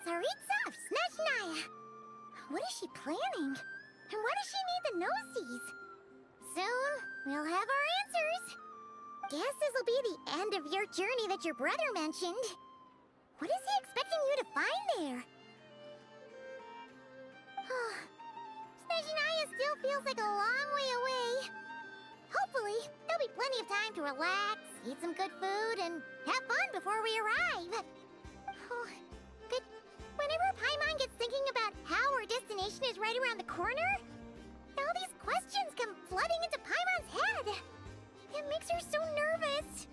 Tsaritsa of Snezhnaya. What is she planning? And why does she need the gnosies? Soon, we'll have our answers. Guess this'll be the end of your journey that your brother mentioned. What is he expecting you to find there? Snezhnaya still feels like a long way away. Hopefully, there'll be plenty of time to relax, eat some good food, and have fun before we arrive. But whenever Paimon gets thinking about how our destination is right around the corner, all these questions come flooding into Paimon's head. It makes her so nervous.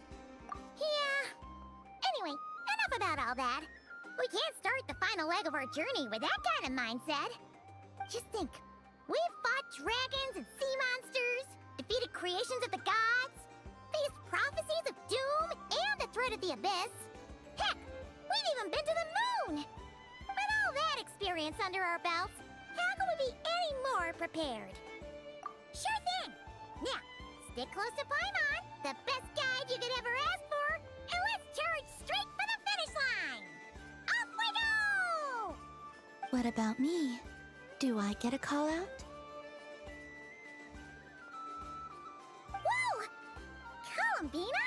Yeah. Anyway, enough about all that. We can't start the final leg of our journey with that kind of mindset. Just think. We've fought dragons and sea monsters, defeated creations of the gods, faced prophecies of doom and the threat of the abyss. Heck, we've even been to the moon! With all that experience under our belts, how could we be any more prepared? Sure thing! Now, stick close to Paimon, the best guide you could ever ask for, and let's charge straight for the finish line! Off we go! What about me? Do I get a call out? Whoa! Columbina?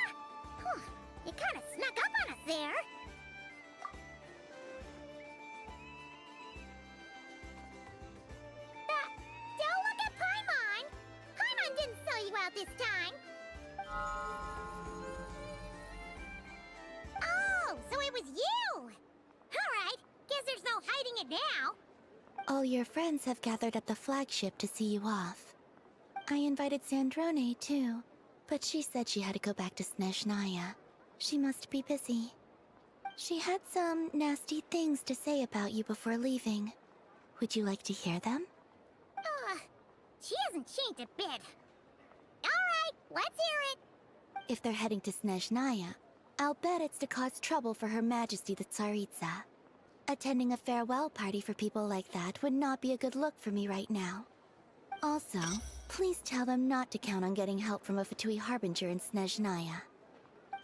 You kinda snuck up on us there. Don't look at Paimon! Paimon didn't sell you out this time. Oh, so it was you! Alright, guess there's no hiding it now. All your friends have gathered at the flagship to see you off. I invited Sandrone too, but she said she had to go back to Snezhnaya. She must be busy. She had some nasty things to say about you before leaving. Would you like to hear them? She hasn't changed a bit. Alright, let's hear it. If they're heading to Snezhnaya, I'll bet it's to cause trouble for Her Majesty the Tsaritsa. Attending a farewell party for people like that would not be a good look for me right now. Also, please tell them not to count on getting help from a Fatui Harbinger in Snezhnaya.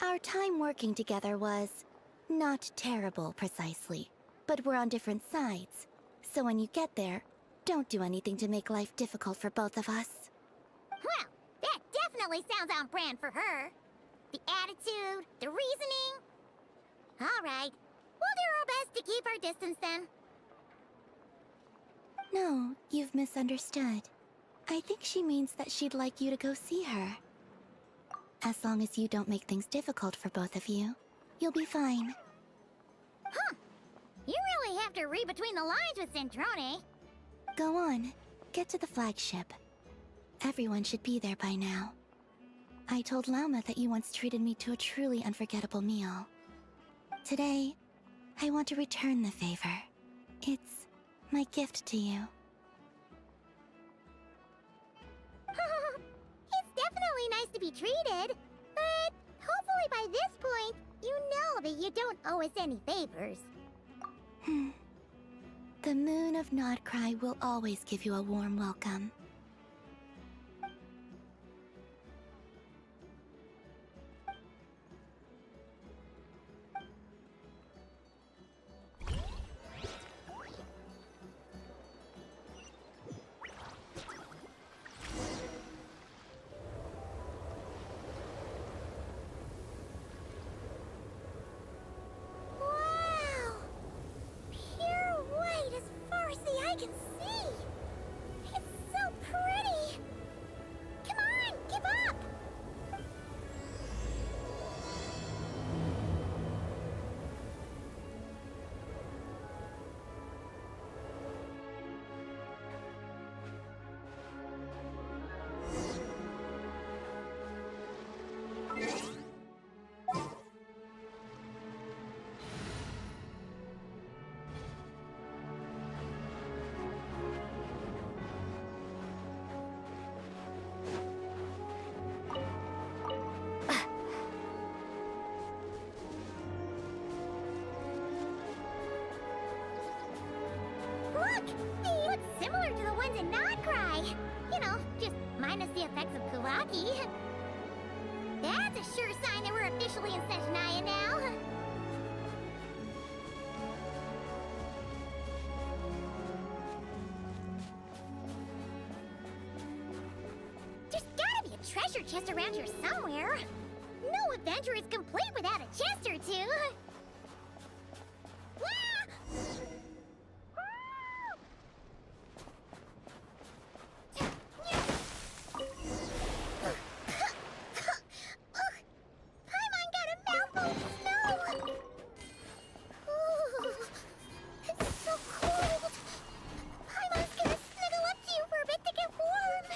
Our time working together was not terrible, precisely, but we're on different sides. So when you get there, don't do anything to make life difficult for both of us. Well, that definitely sounds on brand for her. The attitude, the reasoning. Alright, we'll do our best to keep our distance then. No, you've misunderstood. I think she means that she'd like you to go see her. As long as you don't make things difficult for both of you, you'll be fine. Huh. You really have to read between the lines with Centrone. Go on, get to the flagship. Everyone should be there by now. I told Lauma that you once treated me to a truly unforgettable meal. Today, I want to return the favor. It's my gift to you. It's definitely nice to be treated, but hopefully by this point, you know that you don't owe us any favors. The moon of Nodcry will always give you a warm welcome. Wow! Pure white as far as the eye can see! It's so pretty! Come on, give up! Look! They look similar to the ones in Nodcry! You know, just minus the effects of Kawaki. That's a sure sign that we're officially in Snezhnaya now. treasure chest around here somewhere. No adventure is complete without a chest or two. Paimon got a mouthful of snow! Ooh, it's so cold! Paimon's gonna snuggle up to you for a bit to get warm!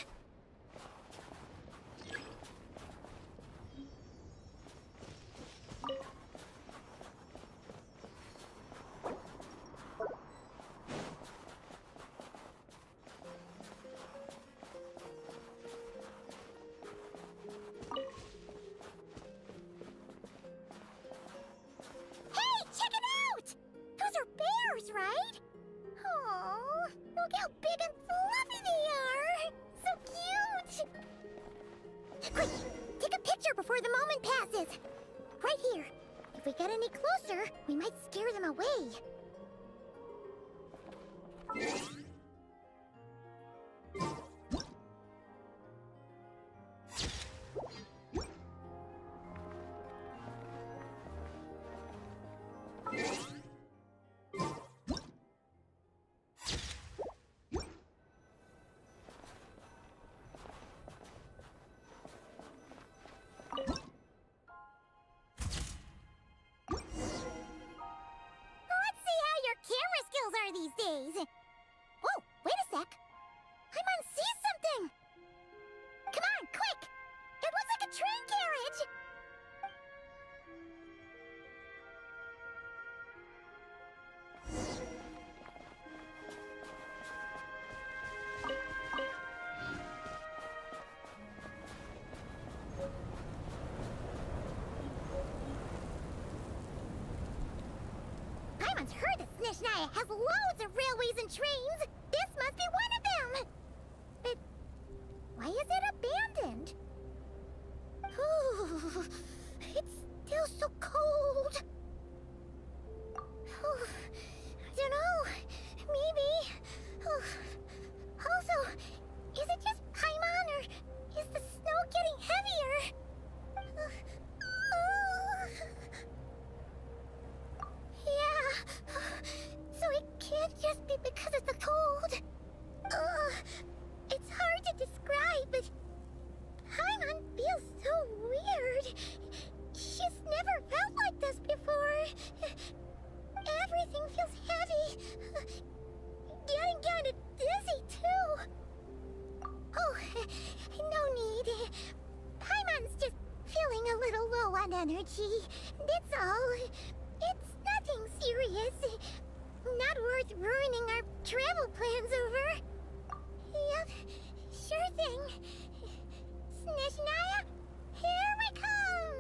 Hey, check it out! Those are bears, right? Oh, look how big and fluffy they are! So cute! Quick, take a picture before the moment passes. Right here. If we get any closer, we might scare them away. Let's see how your camera skills are these days. Whoa, wait a sec. Paimon sees something. Come on, quick! It looks like a train carriage. Paimon's heard that Snezhnaya has loads of railways and trains. This must be one of them. But why is it abandoned? Ooh, it's still so cold. Ooh, I don't know. Maybe. Also, is it just Paimon or is the snow getting heavier? Yeah. So it can't just be because of the cold. It's hard to describe, but Paimon feels so weird. She's never felt like this before. Everything feels heavy. Getting kind of dizzy, too. Oh, no need. Paimon's just feeling a little low on energy. That's all. It's nothing serious. Not worth ruining our travel plans over. Yep, sure thing. Snezhnaya, here we come!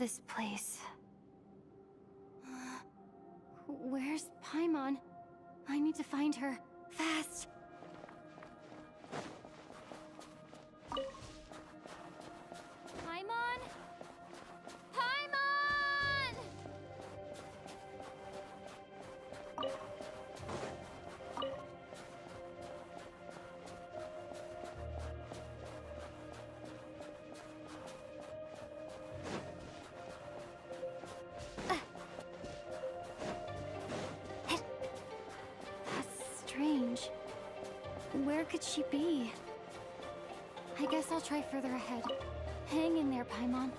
this place? Where's Paimon? I need to find her. Fast! Paimon? Paimon! That's strange. Where could she be? I guess I'll try further ahead. Hang in there, Paimon.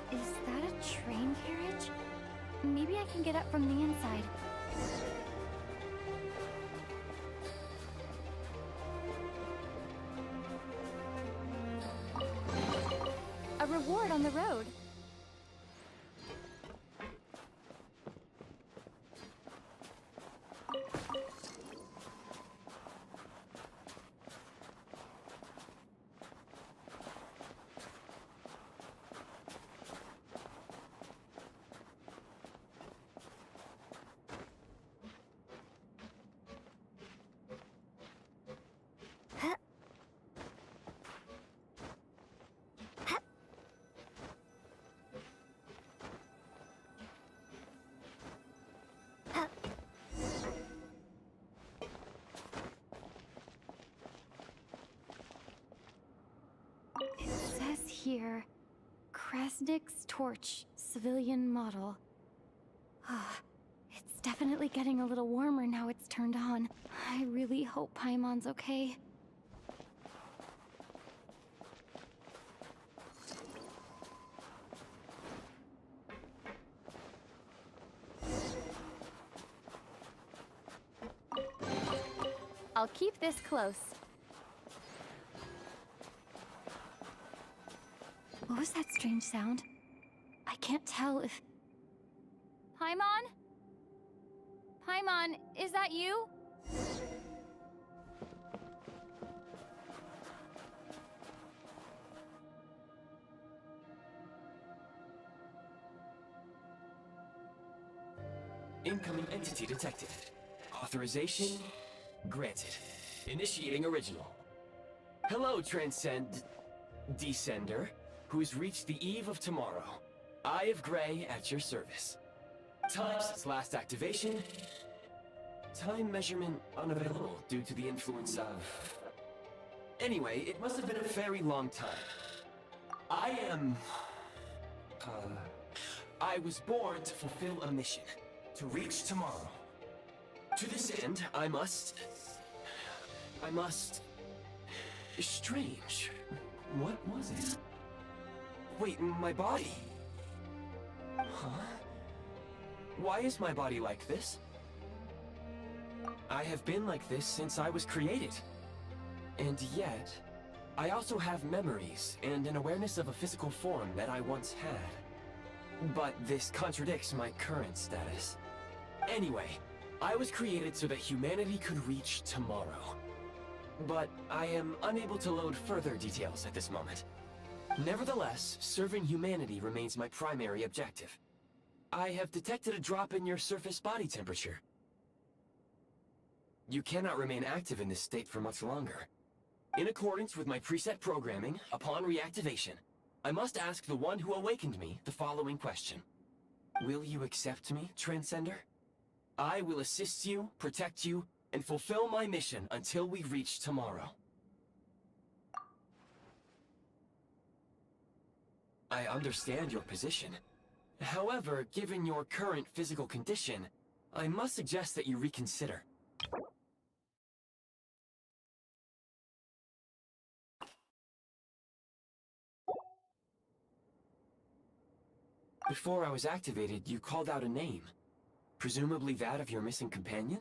Is that a train carriage? Maybe I can get up from the inside. A reward on the road. It says here, Krasnik's torch, civilian model. Ah, it's definitely getting a little warmer now it's turned on. I really hope Paimon's okay. I'll keep this close. What was that strange sound? I can't tell if... Paimon? Paimon, is that you? Incoming entity detected. Authorization granted. Initiating original. Hello, Descender, who's reached the eve of tomorrow. Eye of Grey at your service. Time since last activation. Time measurement unavailable due to the influence of... Anyway, it must have been a very long time. I was born to fulfill a mission. To reach tomorrow. To this end, I must... Strange. What was it? Wait, my body? Huh? Why is my body like this? I have been like this since I was created. And yet, I also have memories and an awareness of a physical form that I once had. But this contradicts my current status. Anyway, I was created so that humanity could reach tomorrow. But I am unable to load further details at this moment. Nevertheless, serving humanity remains my primary objective. I have detected a drop in your surface body temperature. You cannot remain active in this state for much longer. In accordance with my preset programming, upon reactivation, I must ask the one who awakened me the following question. Will you accept me, Transcender? I will assist you, protect you, and fulfill my mission until we reach tomorrow. I understand your position. However, given your current physical condition, I must suggest that you reconsider. Before I was activated, you called out a name. Presumably that of your missing companion?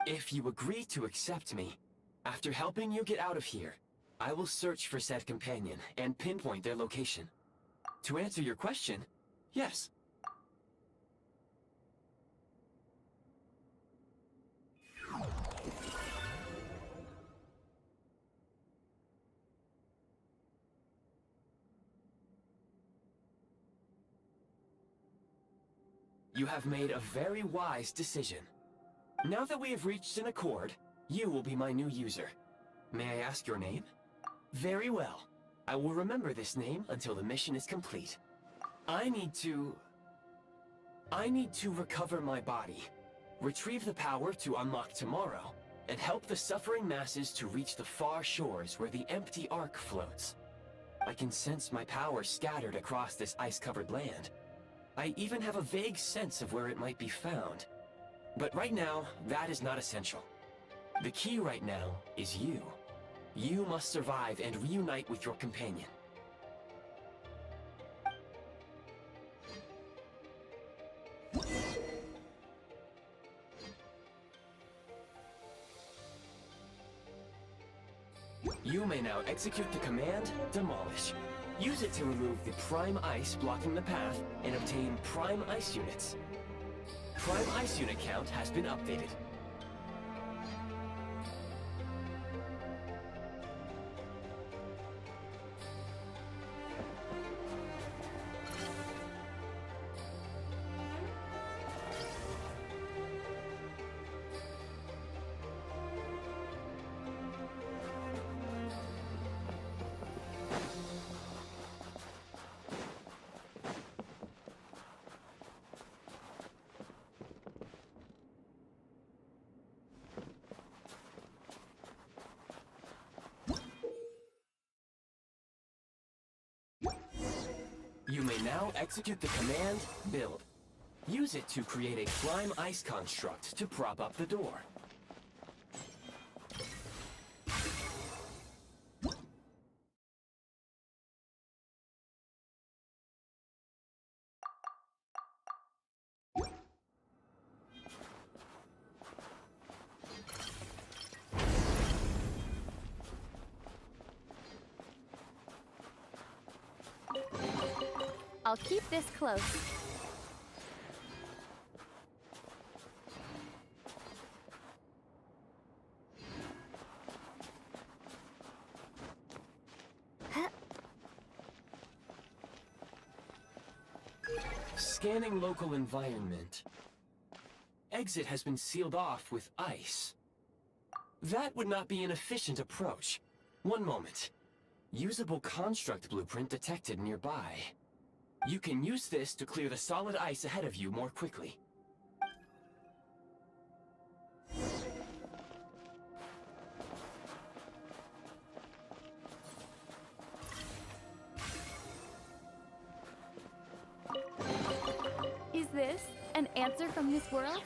If you agree to accept me, after helping you get out of here, I will search for said companion and pinpoint their location. To answer your question, yes. You have made a very wise decision. Now that we have reached an accord, you will be my new user. May I ask your name? Very well. I will remember this name until the mission is complete. I need to recover my body, retrieve the power to unlock tomorrow, and help the suffering masses to reach the far shores where the empty Ark floats. I can sense my power scattered across this ice-covered land. I even have a vague sense of where it might be found. But right now, that is not essential. The key right now is you. You must survive and reunite with your companion. You may now execute the command, Demolish. Use it to remove the prime ice blocking the path and obtain prime ice units. Prime ice unit count has been updated. You may now execute the command, Build. Use it to create a prime ice construct to prop up the door. I'll keep this close. Scanning local environment. Exit has been sealed off with ice. That would not be an efficient approach. One moment. Usable construct blueprint detected nearby. You can use this to clear the solid ice ahead of you more quickly. Is this an answer from this world?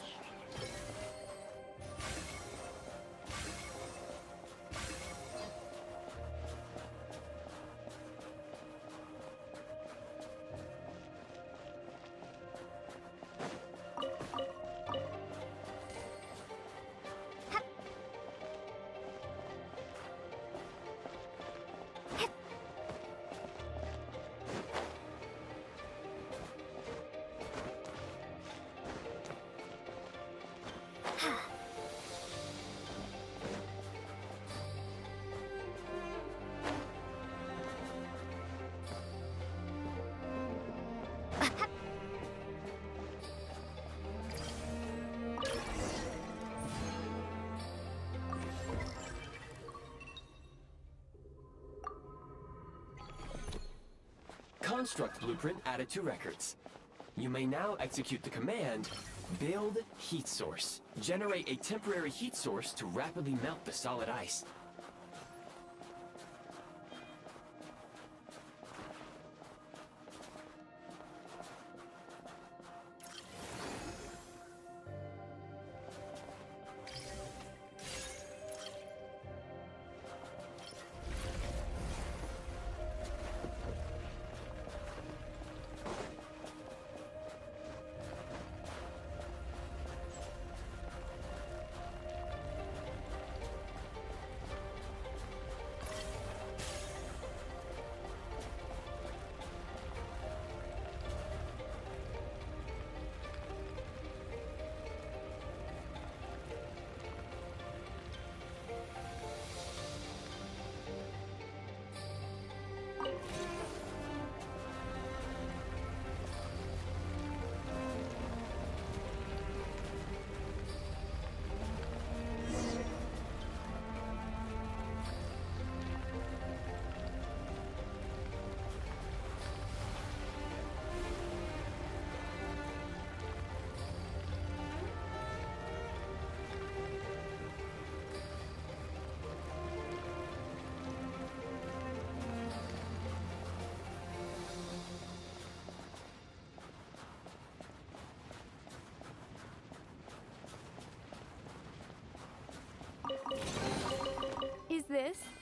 Construct blueprint added to records. You may now execute the command, Build Heat Source. Generate a temporary heat source to rapidly melt the solid ice.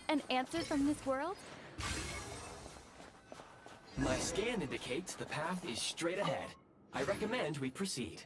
An answer from this world? My scan indicates the path is straight ahead. I recommend we proceed.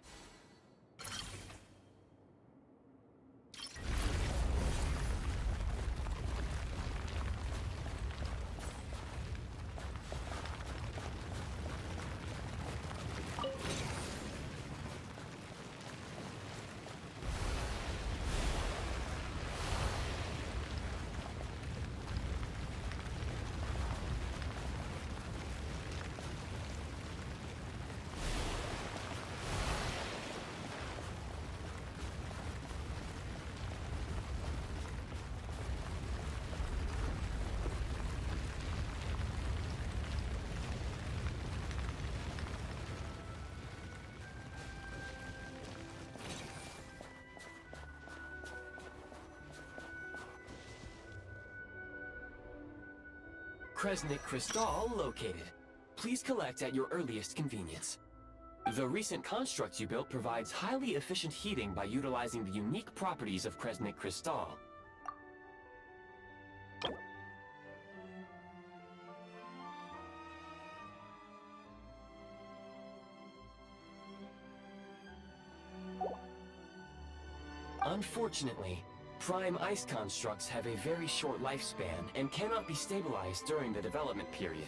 Kresnik Crystal located. Please collect at your earliest convenience. The recent construct you built provides highly efficient heating by utilizing the unique properties of Kresnik Crystal. Unfortunately, prime ice constructs have a very short lifespan and cannot be stabilized during the development period.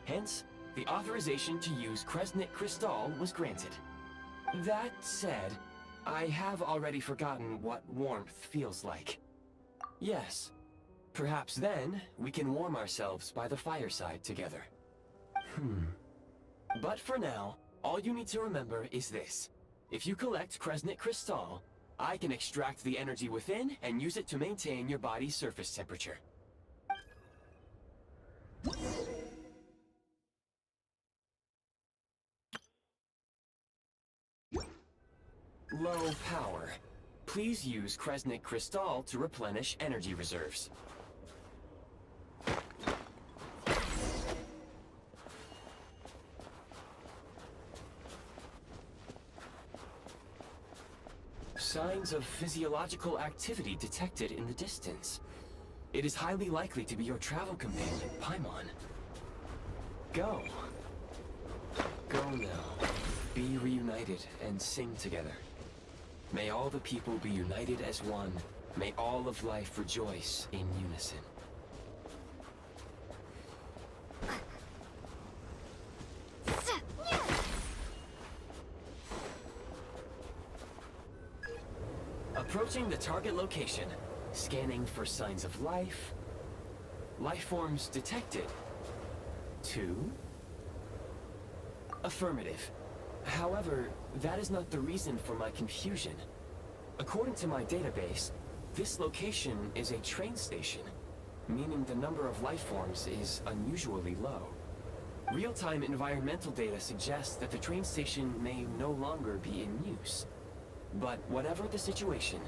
Hence, the authorization to use Kresnik Crystal was granted. That said, I have already forgotten what warmth feels like. Yes, perhaps then we can warm ourselves by the fireside together. But for now, all you need to remember is this. If you collect Kresnik Crystal, I can extract the energy within and use it to maintain your body's surface temperature. Low power. Please use Kresnik Crystal to replenish energy reserves. Signs of physiological activity detected in the distance. It is highly likely to be your travel companion, Paimon. Go. Go now. Be reunited and sing together. May all the people be united as one. May all of life rejoice in unison. Approaching the target location, scanning for signs of life. Life forms detected. 2. Affirmative. However, that is not the reason for my confusion. According to my database, this location is a train station, meaning the number of life forms is unusually low. Real-time environmental data suggests that the train station may no longer be in use. But whatever the situation,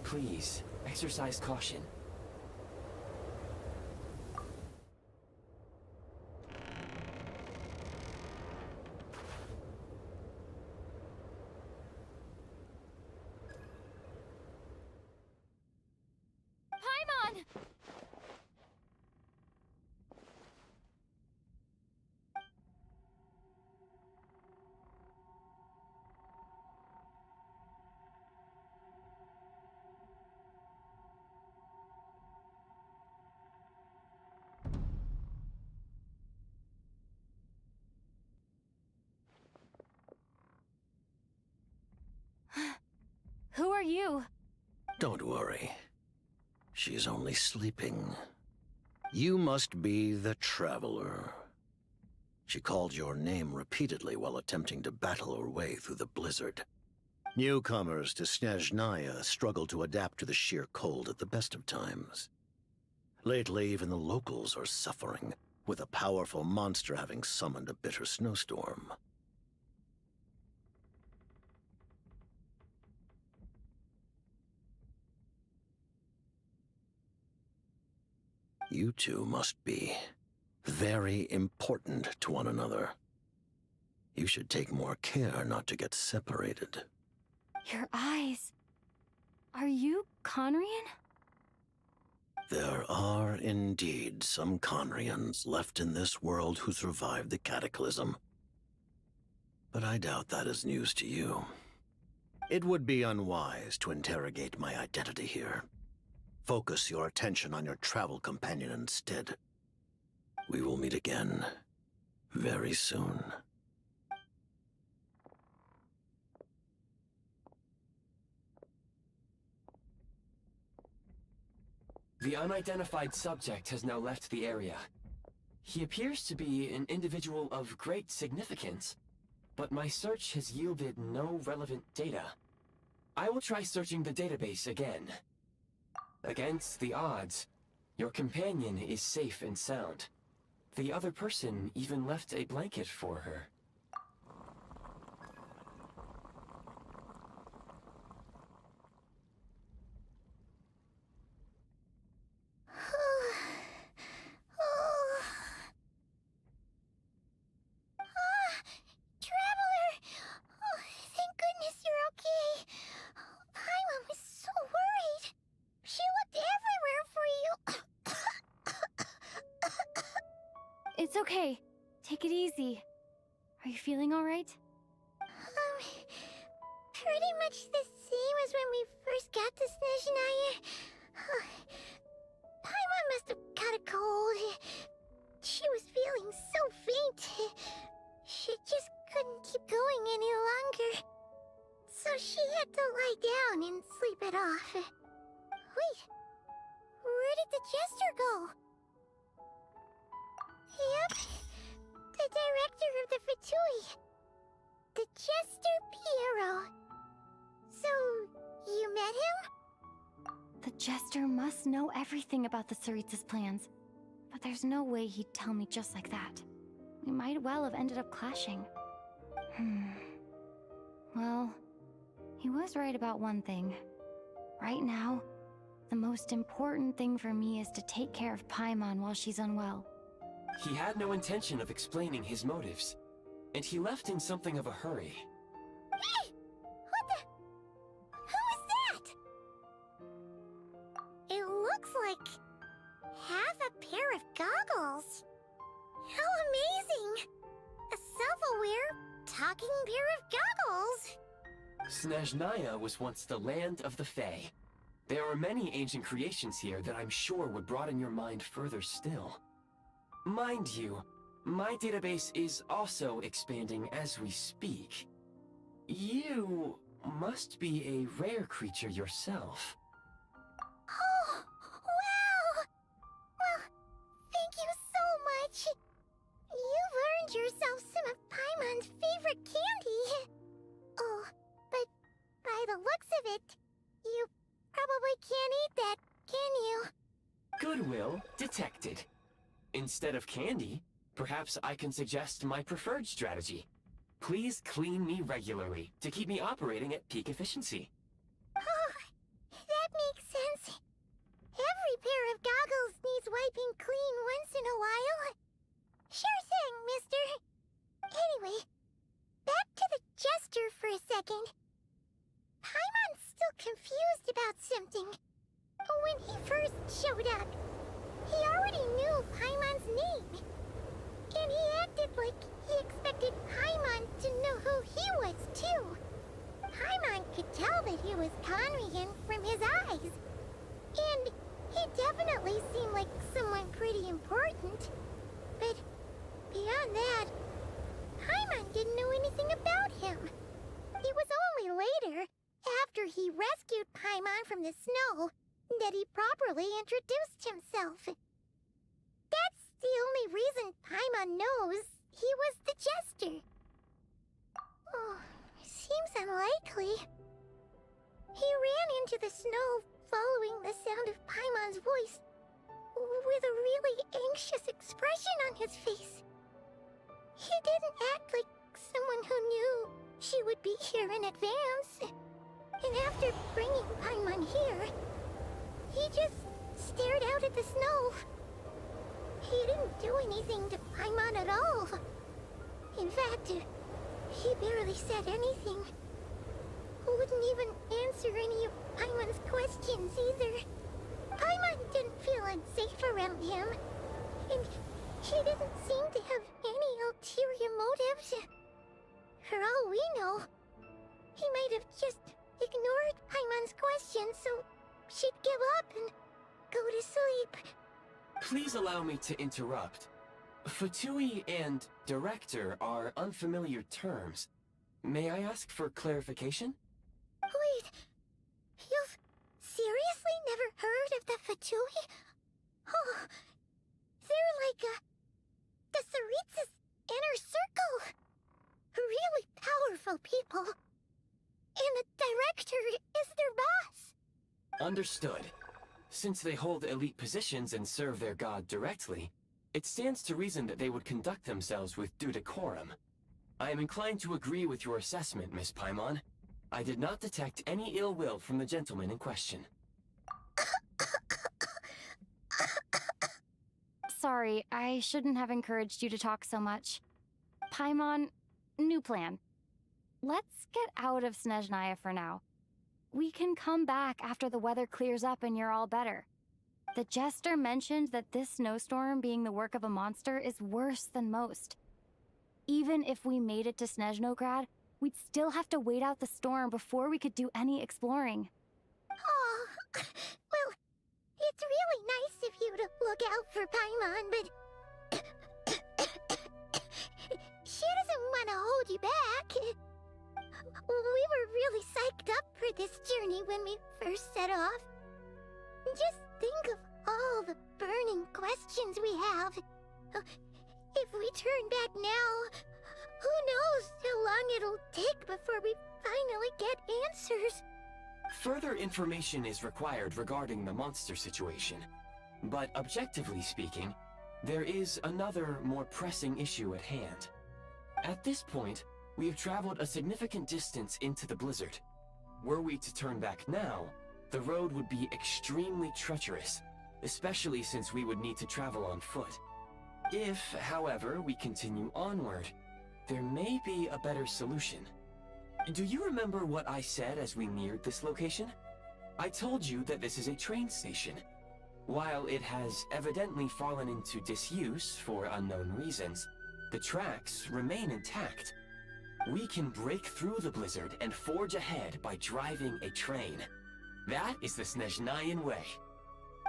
please exercise caution. Paimon! Who are you? Don't worry. She's only sleeping. You must be the Traveler. She called your name repeatedly while attempting to battle her way through the blizzard. Newcomers to Snezhnaya struggle to adapt to the sheer cold at the best of times. Lately, even the locals are suffering, with a powerful monster having summoned a bitter snowstorm. You two must be very important to one another. You should take more care not to get separated. Your eyes. Are you Conrian? There are indeed some Conrians left in this world who survived the cataclysm. But I doubt that is news to you. It would be unwise to interrogate my identity here. Focus your attention on your travel companion instead. We will meet again very soon. The unidentified subject has now left the area. He appears to be an individual of great significance, but my search has yielded no relevant data. I will try searching the database again. Against the odds, your companion is safe and sound. The other person even left a blanket for her. Traveler! Oh, thank goodness you're okay. Paimon was so worried. She looked everywhere for you. It's okay. Take it easy. Are you feeling alright? Pretty much the same as when we first got to Snezhnaya. Paimon must have caught a cold. She was feeling so faint. She just couldn't keep going any longer. So she had to lie down and sleep it off. Wait, where did the jester go? Yep, the director of the Fatui. The Jester Piero. So, you met him? The Jester must know everything about the Tsaritsa's plans. But there's no way he'd tell me just like that. We might well have ended up clashing. Well, he was right about one thing. Right now, the most important thing for me is to take care of Paimon while she's unwell. He had no intention of explaining his motives, and he left in something of a hurry. Hey! What the? Who is that? It looks like half a pair of goggles. How amazing! A self-aware, talking pair of goggles. Snezhnaya was once the land of the Fae. There are many ancient creations here that I'm sure would broaden your mind further still. Mind you, my database is also expanding as we speak. You must be a rare creature yourself. Oh, wow! Well, thank you so much. You've earned yourself some of Paimon's favorite candy. Oh, but by the looks of it, you probably can't eat that, can you? Goodwill detected. Instead of candy, perhaps I can suggest my preferred strategy. Please clean me regularly to keep me operating at peak efficiency. Oh, that makes sense. Every pair of goggles needs wiping clean once in a while. Sure thing, mister. Anyway, back to the Jester for a second. Paimon's still confused about something. When he first showed up, he already knew Paimon's name. And he acted like he expected Paimon to know who he was, too. Paimon could tell that he was Conrian from his eyes. And he definitely seemed like someone pretty important. But beyond that, Paimon didn't know anything about him. It was only later, after he rescued Paimon from the snow, that he properly introduced himself. That's the only reason Paimon knows he was the Jester. Oh, seems unlikely. He ran into the snow following the sound of Paimon's voice, with a really anxious expression on his face. He didn't act like someone who knew she would be here in advance. And after bringing Paimon here, he just stared out at the snow. He didn't do anything to Paimon at all. In fact, he barely said anything. Wouldn't even answer any of Paimon's questions either. Paimon didn't feel unsafe around him, and he didn't seem to have any ulterior motives. For all we know, he might have just ignored Paimon's questions so she'd give up and go to sleep. Please allow me to interrupt. Fatui and director are unfamiliar terms. May I ask for clarification? Wait, you've seriously never heard of the Fatui? Oh, they're like the Tsaritsa's inner circle. Really powerful people. And the director is their boss. Understood. Since they hold elite positions and serve their god directly, it stands to reason that they would conduct themselves with due decorum. I am inclined to agree with your assessment, Miss Paimon. I did not detect any ill will from the gentleman in question. Sorry, I shouldn't have encouraged you to talk so much. Paimon, new plan. Let's get out of Snezhnaya for now. We can come back after the weather clears up and you're all better. The jester mentioned that this snowstorm being the work of a monster is worse than most. Even if we made it to Snezhnograd, we'd still have to wait out the storm before we could do any exploring. Oh, well, it's really nice of you to look out for Paimon, but she doesn't want to hold you back. We were really psyched up for this journey when we first set off. Just think of all the burning questions we have. If we turn back now, who knows how long it'll take before we finally get answers. Further information is required regarding the monster situation. But objectively speaking, there is another, more pressing issue at hand. At this point, we have traveled a significant distance into the blizzard. Were we to turn back now, the road would be extremely treacherous, especially since we would need to travel on foot. If, however, we continue onward, there may be a better solution. Do you remember what I said as we neared this location? I told you that this is a train station. While it has evidently fallen into disuse for unknown reasons, the tracks remain intact. We can break through the blizzard and forge ahead by driving a train. That is the Snezhnayan way.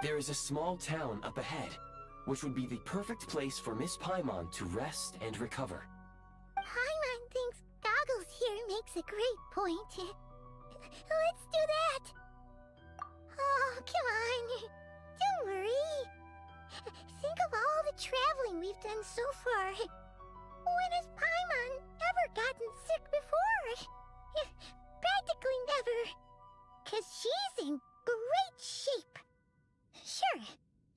There is a small town up ahead, which would be the perfect place for Miss Paimon to rest and recover. Paimon thinks Goggles here makes a great point. Let's do that. Oh, come on. Don't worry. Think of all the traveling we've done so far. When has Paimon ever gotten sick before? Practically never. 'Cause she's in great shape. Sure,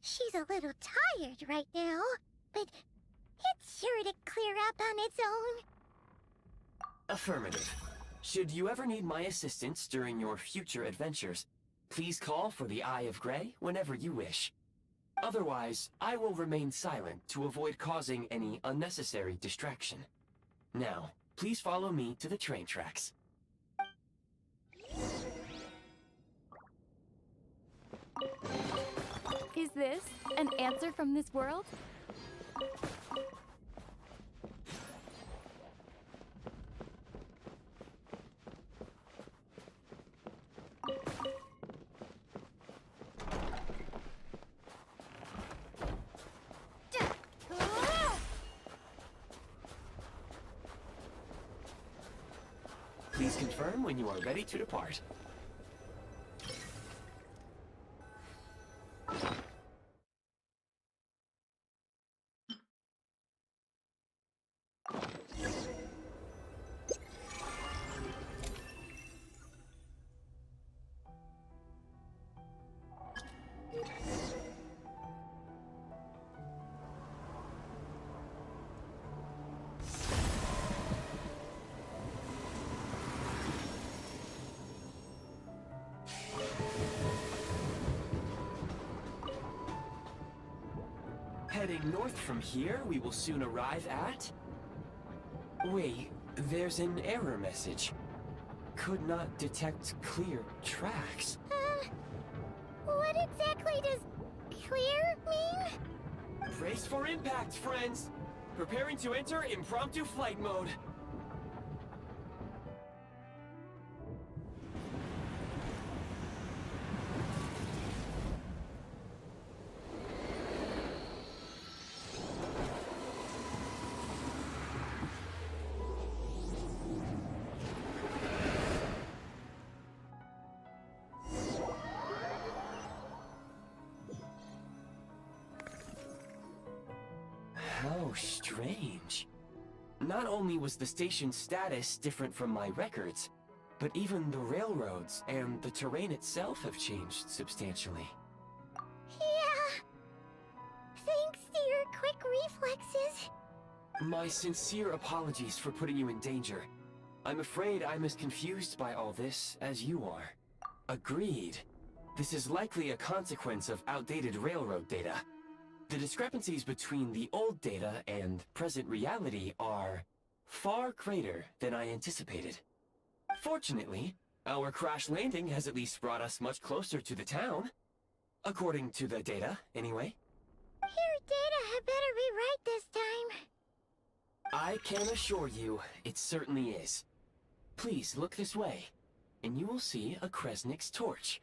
she's a little tired right now, but it's sure to clear up on its own. Affirmative. Should you ever need my assistance during your future adventures, please call for the Eye of Grey whenever you wish. Otherwise, I will remain silent to avoid causing any unnecessary distraction. Now, please follow me to the train tracks. Is this an answer from this world? Please confirm when you are ready to depart. Heading north from here, we will soon arrive at... Wait, there's an error message. Could not detect clear tracks. What exactly does clear mean? Brace for impact, friends! Preparing to enter impromptu flight mode. How strange. Not only was the station's status different from my records, but even the railroads and the terrain itself have changed substantially. Yeah. Thanks to your quick reflexes. My sincere apologies for putting you in danger. I'm afraid I'm as confused by all this as you are. Agreed. This is likely a consequence of outdated railroad data. The discrepancies between the old data and present reality are far greater than I anticipated. Fortunately, our crash landing has at least brought us much closer to the town. According to the data, anyway. Your data had better be right this time. I can assure you, it certainly is. Please look this way, and you will see a Kresnik's torch.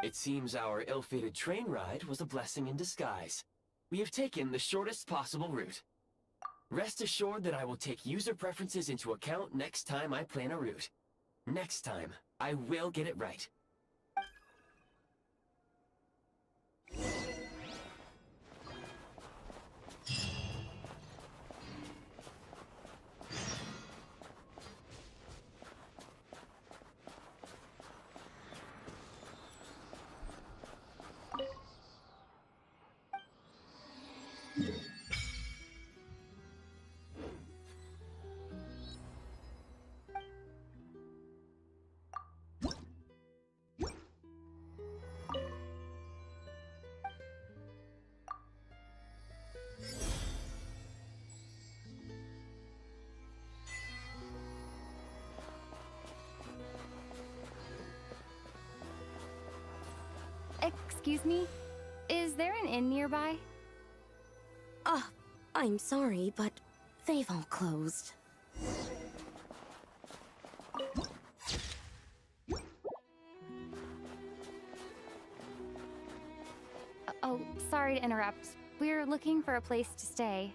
It seems our ill-fated train ride was a blessing in disguise. We have taken the shortest possible route. Rest assured that I will take user preferences into account next time I plan a route. Next time, I will get it right. Excuse me? Is there an inn nearby? I'm sorry, but they've all closed. Oh, sorry to interrupt. We're looking for a place to stay.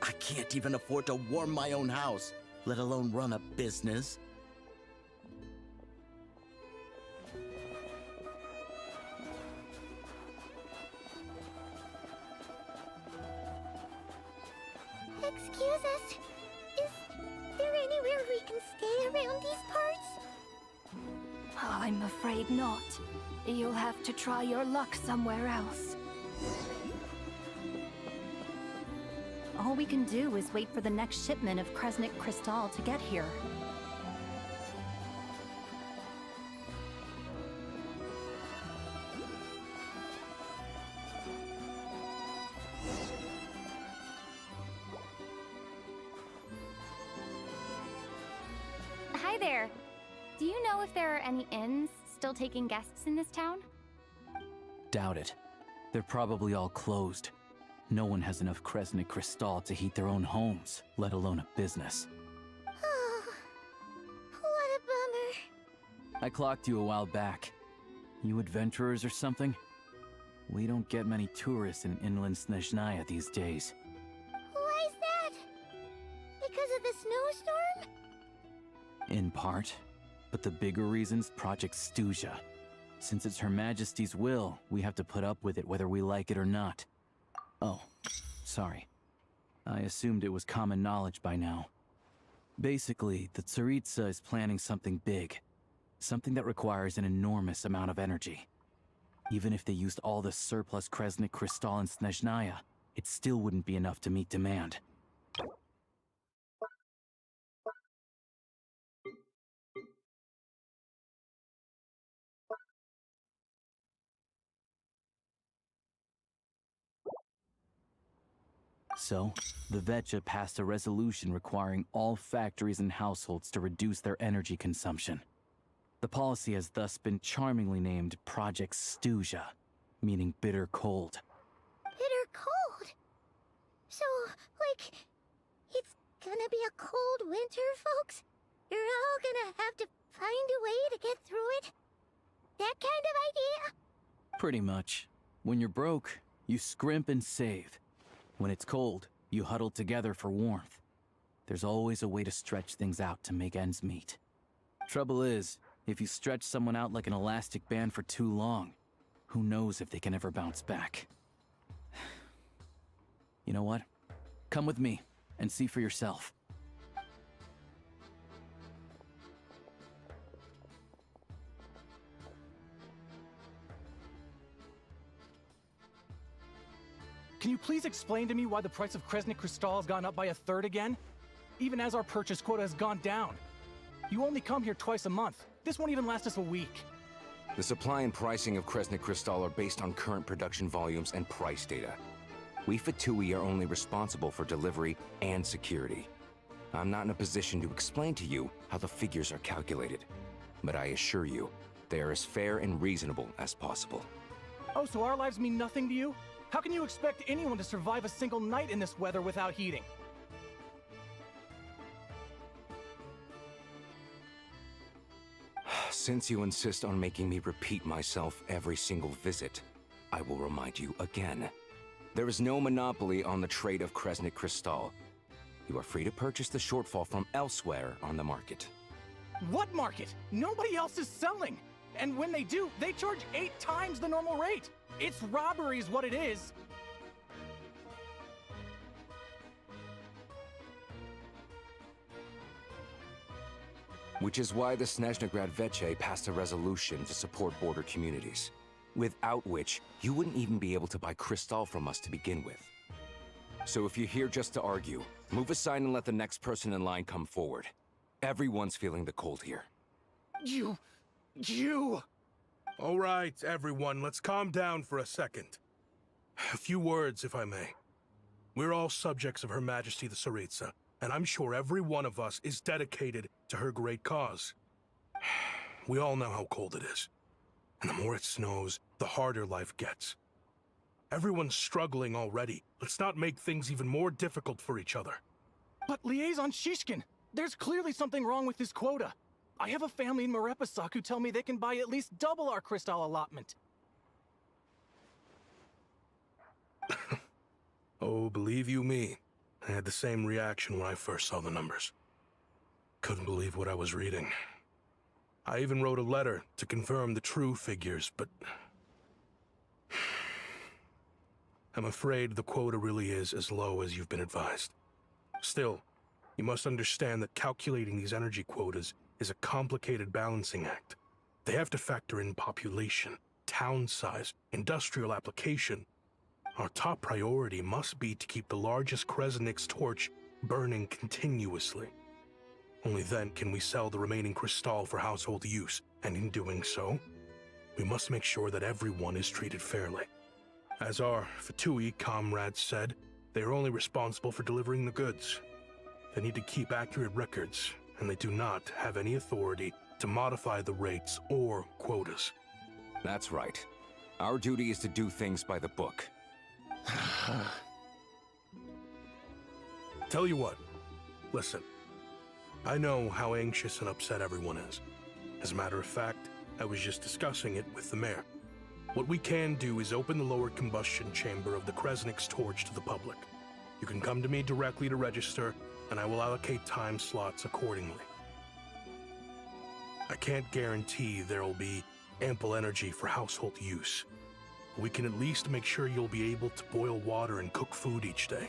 I can't even afford to warm my own house, let alone run a business. Excuse us. Is there anywhere we can stay around these parts? I'm afraid not. You'll have to try your luck somewhere else. All we can do is wait for the next shipment of Kresnik Crystal to get here. Hi there. Do you know if there are any inns still taking guests in this town? Doubt it. They're probably all closed. No one has enough Kresnik Crystal to heat their own homes, let alone a business. Oh, what a bummer. I clocked you a while back. You adventurers or something? We don't get many tourists in inland Snezhnaya these days. Why is that? Because of the snowstorm? In part. But the bigger reason's Project Stuja. Since it's Her Majesty's will, we have to put up with it whether we like it or not. Oh, sorry. I assumed it was common knowledge by now. Basically, the Tsaritsa is planning something big. Something that requires an enormous amount of energy. Even if they used all the surplus Kresnik Crystal in Snezhnaya, it still wouldn't be enough to meet demand. So, the Vetcha passed a resolution requiring all factories and households to reduce their energy consumption. The policy has thus been charmingly named Project Stuja, meaning bitter cold. Bitter cold? So, like, it's gonna be a cold winter, folks? You're all gonna have to find a way to get through it? That kind of idea? Pretty much. When you're broke, you scrimp and save. When it's cold, you huddle together for warmth. There's always a way to stretch things out to make ends meet. Trouble is, if you stretch someone out like an elastic band for too long, who knows if they can ever bounce back. You know what? Come with me and see for yourself. Can you please explain to me why the price of Kresnik Crystal has gone up by 1/3 again? Even as our purchase quota has gone down. You only come here twice a month. This won't even last us a week. The supply and pricing of Kresnik Crystal are based on current production volumes and price data. We Fatui are only responsible for delivery and security. I'm not in a position to explain to you how the figures are calculated, but I assure you, they are as fair and reasonable as possible. Oh, so our lives mean nothing to you? How can you expect anyone to survive a single night in this weather without heating? Since you insist on making me repeat myself every single visit, I will remind you again. There is no monopoly on the trade of Kresnik Crystal. You are free to purchase the shortfall from elsewhere on the market. What market? Nobody else is selling! And when they do, they charge 8 times the normal rate! It's robbery is what it is! Which is why the Snezhnegrad Veche passed a resolution to support border communities, without which you wouldn't even be able to buy Crystal from us to begin with. So if you're here just to argue, move aside and let the next person in line come forward. Everyone's feeling the cold here. You... All right, everyone, let's calm down for a second. A few words, if I may. We're all subjects of Her Majesty the Tsaritsa, and I'm sure every one of us is dedicated to her great cause. We all know how cold it is. And the more it snows, the harder life gets. Everyone's struggling already. Let's not make things even more difficult for each other. But Liaison Shishkin, there's clearly something wrong with this quota. I have a family in Marepasak who tell me they can buy at least double our crystal allotment. Oh, believe you me, I had the same reaction when I first saw the numbers. Couldn't believe what I was reading. I even wrote a letter to confirm the true figures, but... I'm afraid the quota really is as low as you've been advised. Still, you must understand that calculating these energy quotas is a complicated balancing act. They have to factor in population, town size, industrial application. Our top priority must be to keep the largest Kresnik's torch burning continuously. Only then can we sell the remaining crystal for household use, and in doing so, we must make sure that everyone is treated fairly. As our Fatui comrades said, they are only responsible for delivering the goods. They need to keep accurate records, and they do not have any authority to modify the rates or quotas. That's right. Our duty is to do things by the book. Tell you what, listen. I know how anxious and upset everyone is. As a matter of fact, I was just discussing it with the mayor. What we can do is open the lower combustion chamber of the Kresnik's torch to the public. You can come to me directly to register, and I will allocate time slots accordingly. I can't guarantee there will be ample energy for household use. We can at least make sure you'll be able to boil water and cook food each day.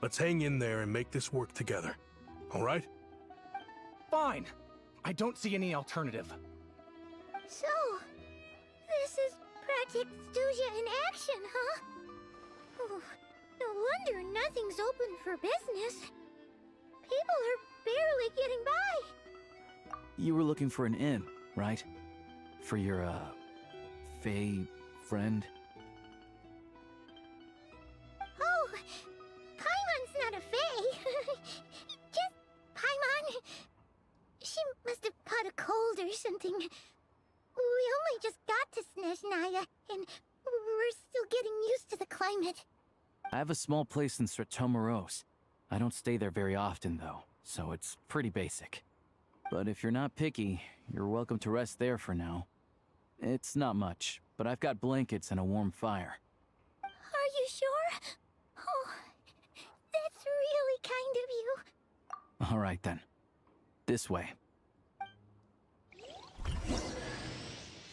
Let's hang in there and make this work together, all right? Fine. I don't see any alternative. So, this is Project Stuja in action, huh? Oh, no wonder nothing's open for business. People are barely getting by. You were looking for an inn, right? For your, Fae friend? Oh, Paimon's not a fae. Just Paimon. She must have caught a cold or something. only just got to Snezhnaya, and we're still getting used to the climate. I have a small place in Stratomaros. I don't stay there very often, though, so it's pretty basic. But if you're not picky, you're welcome to rest there for now. It's not much, but I've got blankets and a warm fire. Are you sure? Oh, that's really kind of you. All right, then. This way.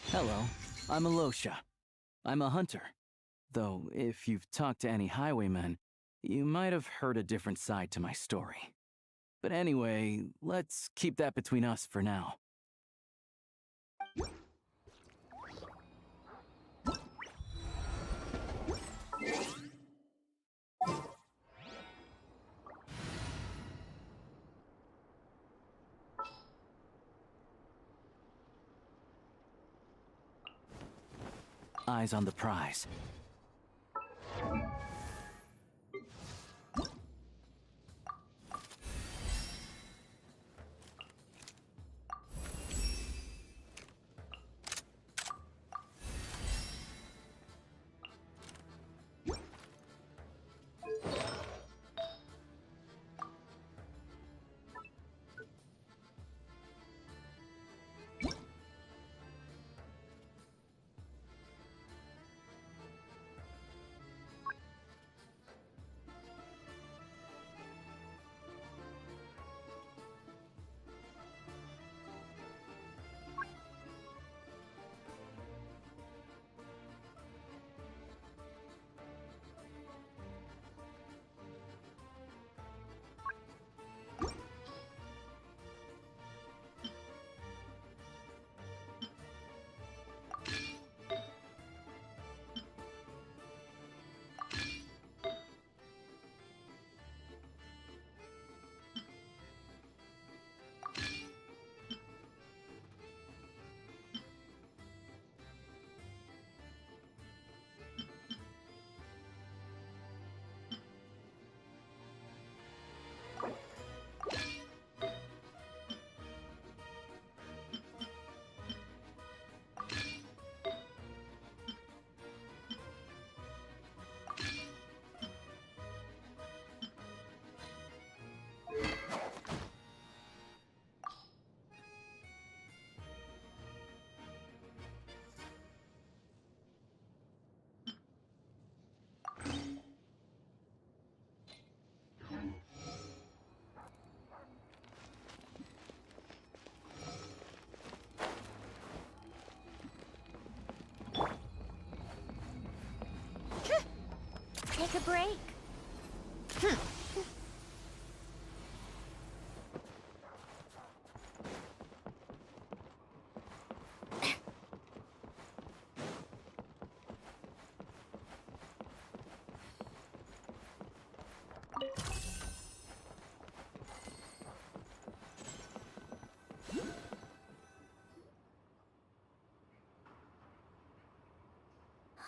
Hello, I'm Alosha. I'm a hunter. Though, if you've talked to any highwaymen, you might have heard a different side to my story. But anyway, let's keep that between us for now. Eyes on the prize. Take a break.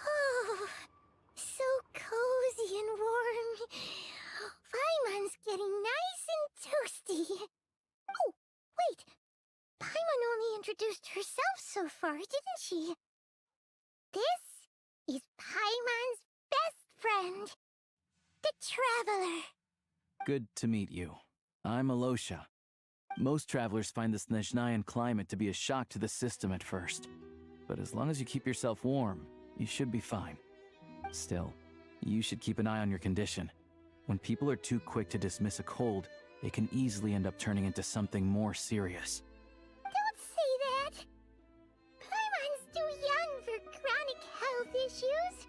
Oh, so cozy and warm. Paimon's getting nice and toasty. Oh, wait. Paimon only introduced herself so far, didn't she? This is Paimon's best friend, the Traveler. Good to meet you. I'm Alosha. Most travelers find the Snezhnayan climate to be a shock to the system at first. But as long as you keep yourself warm, you should be fine. Still, you should keep an eye on your condition. When people are too quick to dismiss a cold, it can easily end up turning into something more serious. Don't say that. Paimon's too young for chronic health issues.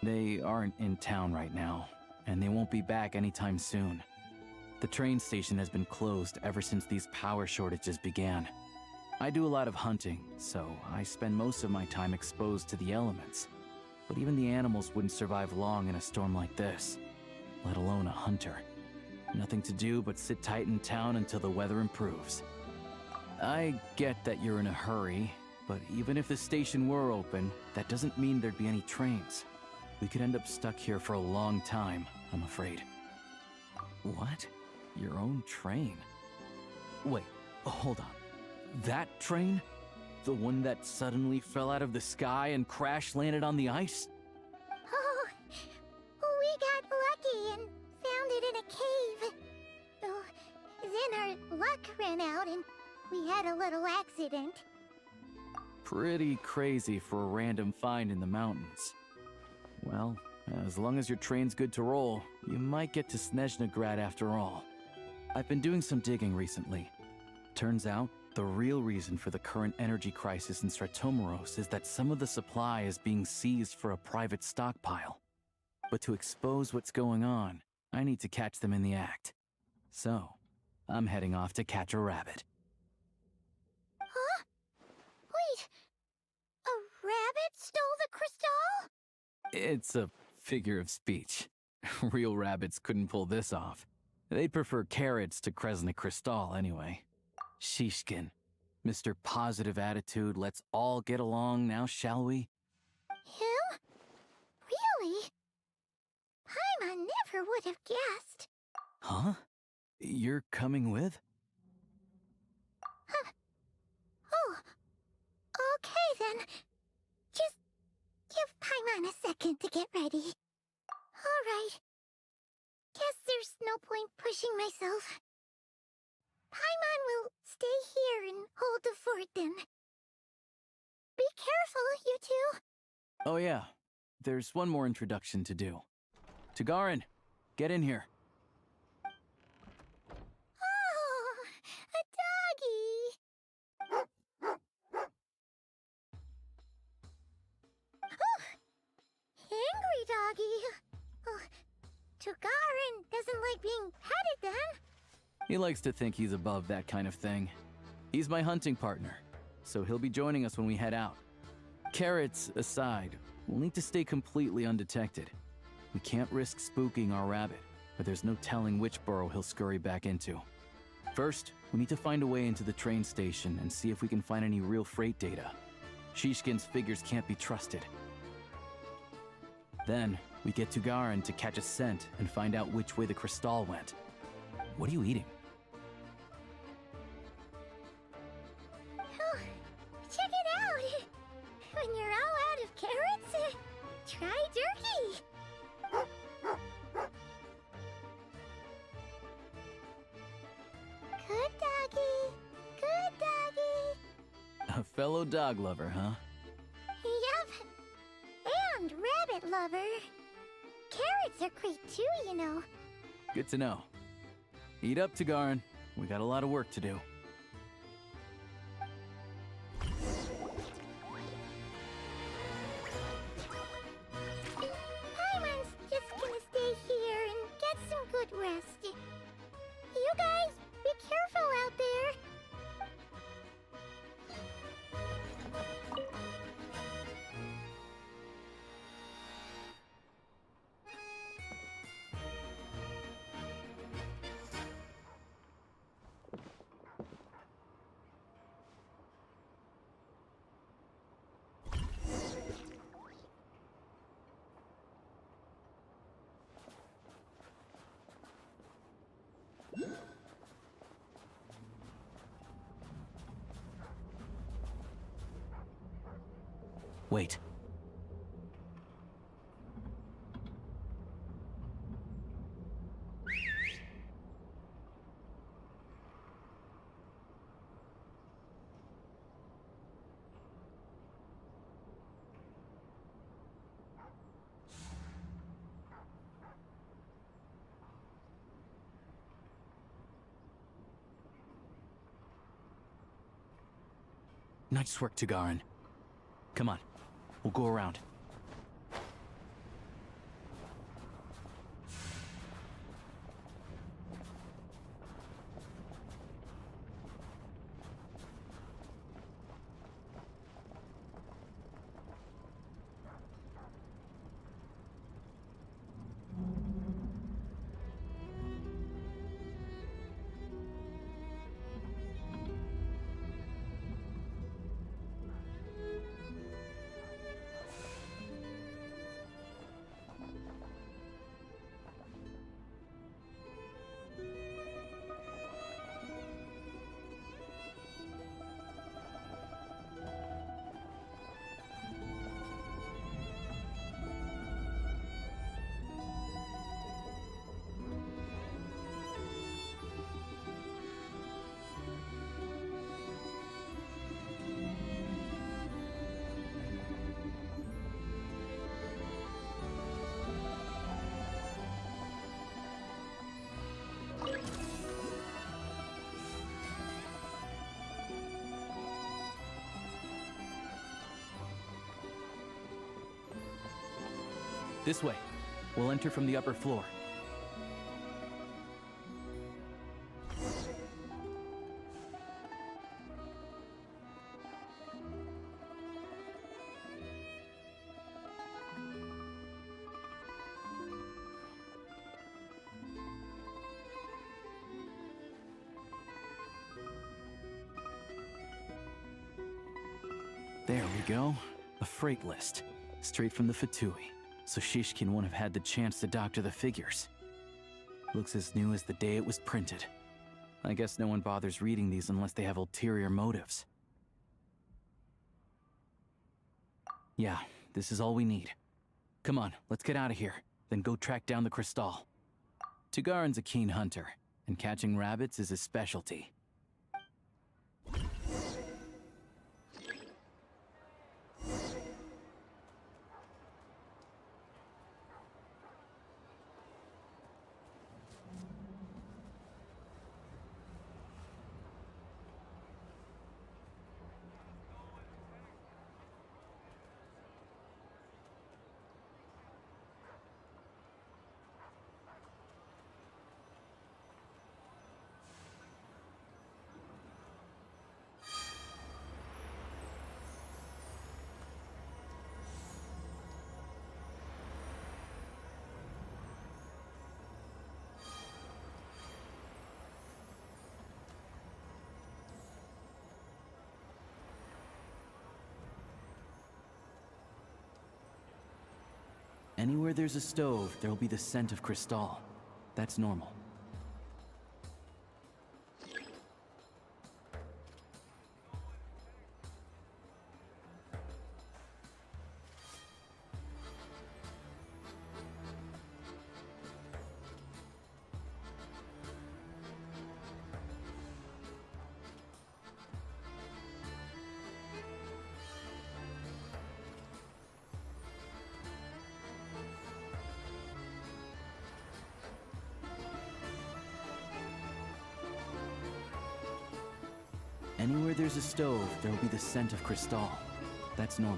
They aren't in town right now, and they won't be back anytime soon. The train station has been closed ever since these power shortages began. I do a lot of hunting, so I spend most of my time exposed to the elements. But even the animals wouldn't survive long in a storm like this, let alone a hunter. Nothing to do but sit tight in town until the weather improves. I get that you're in a hurry, but even if the station were open, that doesn't mean there'd be any trains. We could end up stuck here for a long time, I'm afraid. What? Your own train? Wait, hold on. That train? The one that suddenly fell out of the sky and crash landed on the ice? Oh, we got lucky and found it in a cave. Oh, then our luck ran out and we had a little accident. Pretty crazy for a random find in the mountains. Well, as long as your train's good to roll, you might get to Snezhnegrad after all. I've been doing some digging recently. Turns out, the real reason for the current energy crisis in Stratomeros is that some of the supply is being seized for a private stockpile. But to expose what's going on, I need to catch them in the act. So, I'm heading off to catch a rabbit. Huh? Wait, a rabbit stole the crystal? It's a figure of speech. Real rabbits couldn't pull this off. They'd prefer carrots to Kresnik Crystal anyway. Shishkin, Mr. Positive Attitude, let's all get along now, shall we? Him? Really? Paimon never would have guessed. Huh? You're coming with? Huh. Oh, okay then. Just give Paimon a second to get ready. All right. Guess there's no point pushing myself. Paimon will stay here and hold the fort then. Be careful, you two. Oh yeah, there's one more introduction to do. Tagarin, get in here. Oh, a doggy. Oh, angry doggy. Oh, Tagarin doesn't like being petted then. He likes to think he's above that kind of thing. He's my hunting partner, so he'll be joining us when we head out. Carrots aside, we'll need to stay completely undetected. We can't risk spooking our rabbit, but there's no telling which burrow he'll scurry back into. First, we need to find a way into the train station and see if we can find any real freight data. Shishkin's figures can't be trusted. Then, we get to Garin to catch a scent and find out which way the crystal went. What are you eating? Oh, check it out! When you're all out of carrots, try jerky! Good doggy, good doggy. A fellow dog lover, huh? Yep. And rabbit lover. Carrots are great too, you know. Good to know. Eat up, Tagarin. We got a lot of work to do. Paimon's just gonna stay here and get some good rest. You guys, be careful out there. Wait. Nice work, Tagarin. Come on, we'll go around. This way. We'll enter from the upper floor. There we go. A freight list. Straight from the Fatui. So Shishkin won't have had the chance to doctor the figures. Looks as new as the day it was printed. I guess no one bothers reading these unless they have ulterior motives. Yeah, this is all we need. Come on, let's get out of here. Then go track down the Crystal. Tugarin's a keen hunter, and catching rabbits is his specialty. Anywhere there's a stove, there'll be the scent of Crystal. That's normal. Anywhere there's a stove, there'll be the scent of Crystal. That's normal.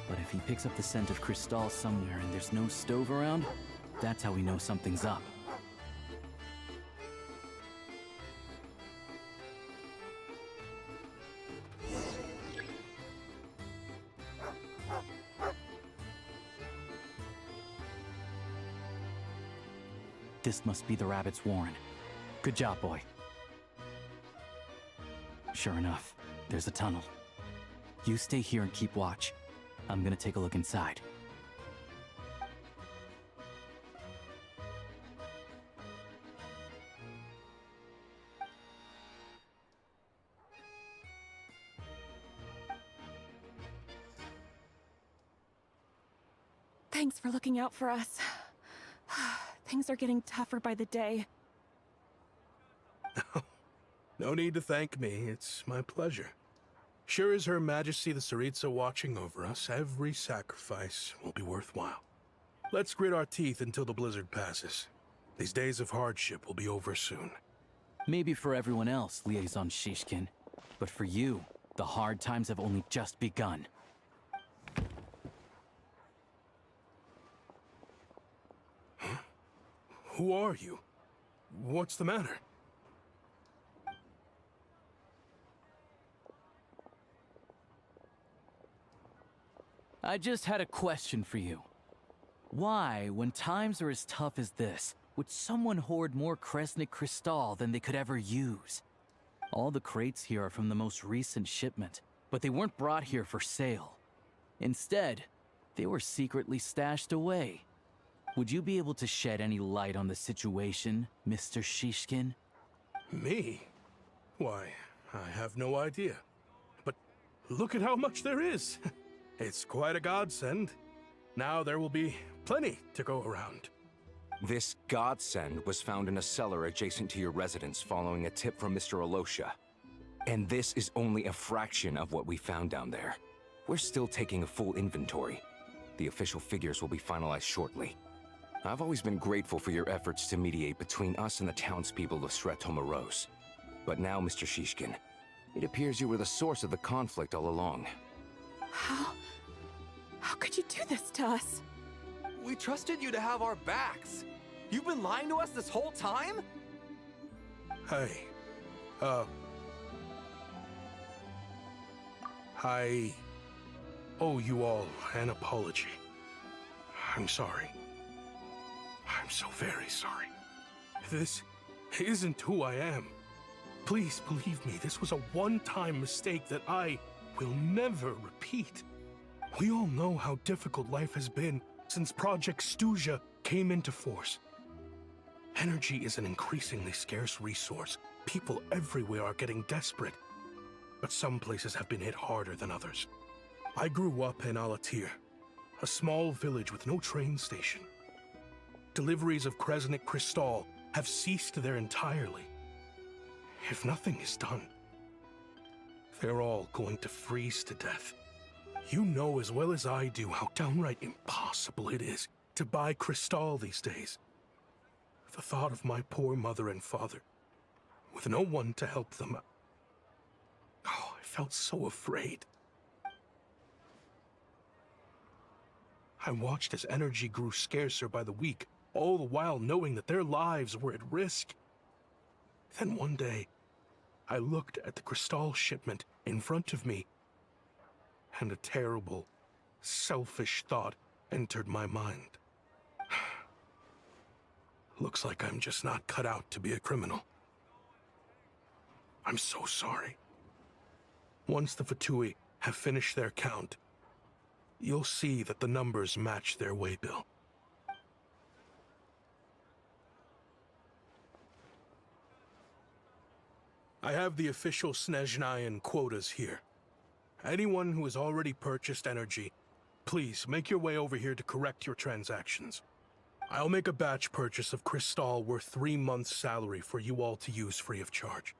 But if he picks up the scent of Crystal somewhere and there's no stove around, that's how we know something's up. This must be the rabbit's warren. Good job, boy. Sure enough, there's a tunnel. You stay here and keep watch. I'm gonna take a look inside. Thanks for looking out for us. Things are getting tougher by the day. No need to thank me. It's my pleasure. Sure as Her Majesty the Tsaritsa watching over us, every sacrifice will be worthwhile. Let's grit our teeth until the blizzard passes. These days of hardship will be over soon. Maybe for everyone else, Liaison Shishkin. But for you, the hard times have only just begun. Who are you? What's the matter? I just had a question for you. Why, when times are as tough as this, would someone hoard more Kresnik Crystal than they could ever use? All the crates here are from the most recent shipment, but they weren't brought here for sale. Instead, they were secretly stashed away. Would you be able to shed any light on the situation, Mr. Shishkin? Me? Why, I have no idea. But look at how much there is. It's quite a godsend. Now there will be plenty to go around. This godsend was found in a cellar adjacent to your residence following a tip from Mr. Alosha. And this is only a fraction of what we found down there. We're still taking a full inventory. The official figures will be finalized shortly. I've always been grateful for your efforts to mediate between us and the townspeople of Sretomaros. But now, Mr. Shishkin, it appears you were the source of the conflict all along. How could you do this to us? We trusted you to have our backs. You've been lying to us this whole time? Hey, I owe you all an apology. I'm sorry. I'm so very sorry. This isn't who I am. Please believe me, this was a one-time mistake that I will never repeat. We all know how difficult life has been since Project Stuja came into force. Energy is an increasingly scarce resource. People everywhere are getting desperate. But some places have been hit harder than others. I grew up in Alatir, a small village with no train station. Deliveries of Kresnik Crystal have ceased there entirely. If nothing is done, they're all going to freeze to death. You know as well as I do how downright impossible it is to buy Crystal these days. The thought of my poor mother and father, with no one to help them, I felt so afraid. I watched as energy grew scarcer by the week, all the while knowing that their lives were at risk. Then one day, I looked at the Crystal shipment in front of me, and a terrible, selfish thought entered my mind. Looks like I'm just not cut out to be a criminal. I'm so sorry. Once the Fatui have finished their count, you'll see that the numbers match their waybill. I have the official Snezhnayan quotas here. Anyone who has already purchased energy, please make your way over here to correct your transactions. I'll make a batch purchase of Crystal worth 3 months' salary for you all to use free of charge.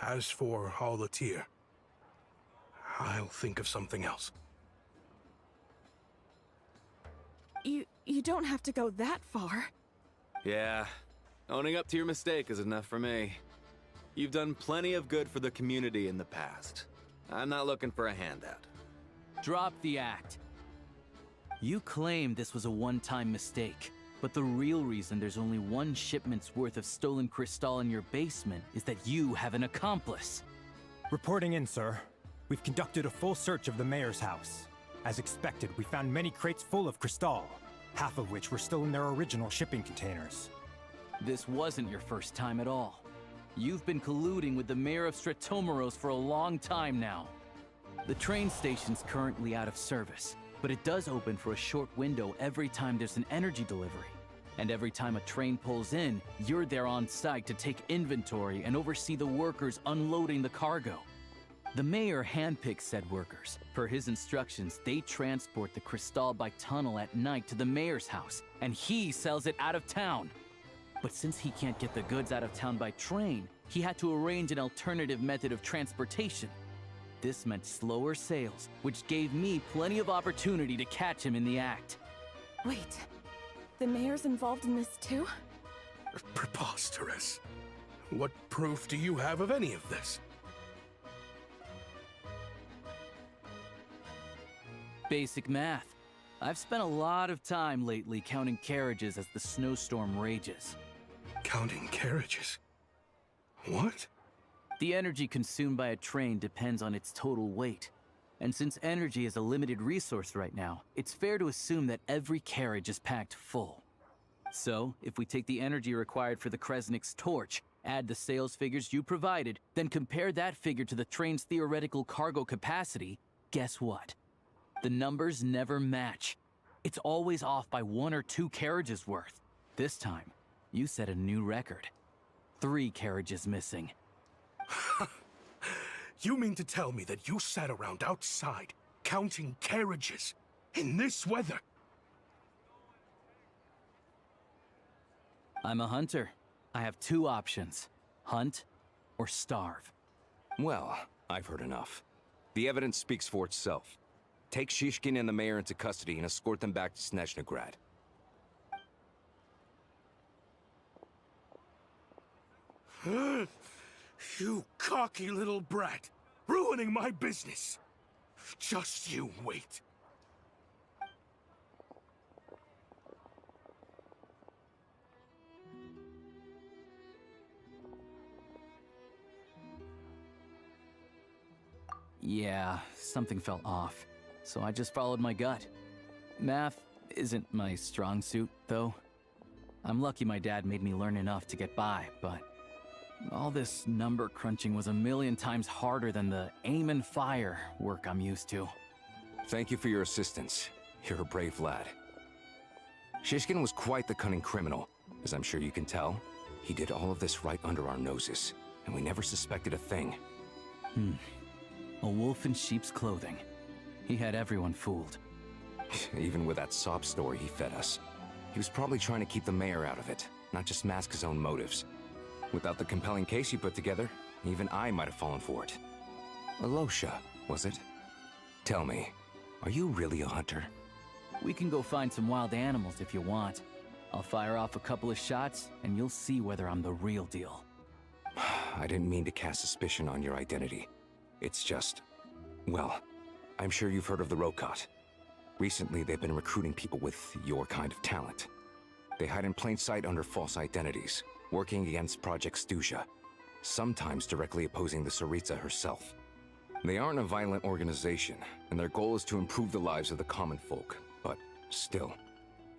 As for Alatir, I'll think of something else. You don't have to go that far. Yeah, owning up to your mistake is enough for me. You've done plenty of good for the community in the past. I'm not looking for a handout. Drop the act. You claim this was a one-time mistake, but the real reason there's only 1 shipment's worth of stolen Crystal in your basement is that you have an accomplice. Reporting in, sir. We've conducted a full search of the mayor's house. As expected, we found many crates full of Crystal, half of which were still in their original shipping containers. This wasn't your first time at all. You've been colluding with the mayor of Sretomaros for a long time now. The train station's currently out of service, but it does open for a short window every time there's an energy delivery. And every time a train pulls in, you're there on site to take inventory and oversee the workers unloading the cargo. The mayor handpicks said workers. Per his instructions, they transport the Crystal by tunnel at night to the mayor's house, and he sells it out of town. But since he can't get the goods out of town by train, he had to arrange an alternative method of transportation. This meant slower sales, which gave me plenty of opportunity to catch him in the act. Wait, the mayor's involved in this too? Preposterous. What proof do you have of any of this? Basic math. I've spent a lot of time lately counting carriages as the snowstorm rages. Counting carriages? What? The energy consumed by a train depends on its total weight. And since energy is a limited resource right now, it's fair to assume that every carriage is packed full. So, if we take the energy required for the Kresnik's torch, add the sales figures you provided, then compare that figure to the train's theoretical cargo capacity, guess what? The numbers never match. It's always off by 1 or 2 carriages worth. This time, you set a new record. 3 carriages missing. You mean to tell me that you sat around outside, counting carriages, in this weather? I'm a hunter. I have 2 options. Hunt or starve. Well, I've heard enough. The evidence speaks for itself. Take Shishkin and the mayor into custody and escort them back to Snezhnograd. You cocky little brat! Ruining my business! Just you wait. Yeah, something felt off, so I just followed my gut. Math isn't my strong suit, though. I'm lucky my dad made me learn enough to get by, but all this number crunching was a million times harder than the aim and fire work I'm used to. Thank you for your assistance. You're a brave lad. Shishkin was quite the cunning criminal. As I'm sure you can tell, he did all of this right under our noses, and we never suspected a thing. A wolf in sheep's clothing. He had everyone fooled. Even with that sob story he fed us. He was probably trying to keep the mayor out of it, not just mask his own motives. Without the compelling case you put together, even I might have fallen for it. Alosha, was it? Tell me, are you really a hunter? We can go find some wild animals if you want. I'll fire off a couple of shots, and you'll see whether I'm the real deal. I didn't mean to cast suspicion on your identity. It's just... well, I'm sure you've heard of the Rokot. Recently, they've been recruiting people with your kind of talent. They hide in plain sight under false identities, working against Project Stuzha, sometimes directly opposing the Tsaritsa herself. They aren't a violent organization, and their goal is to improve the lives of the common folk. But still,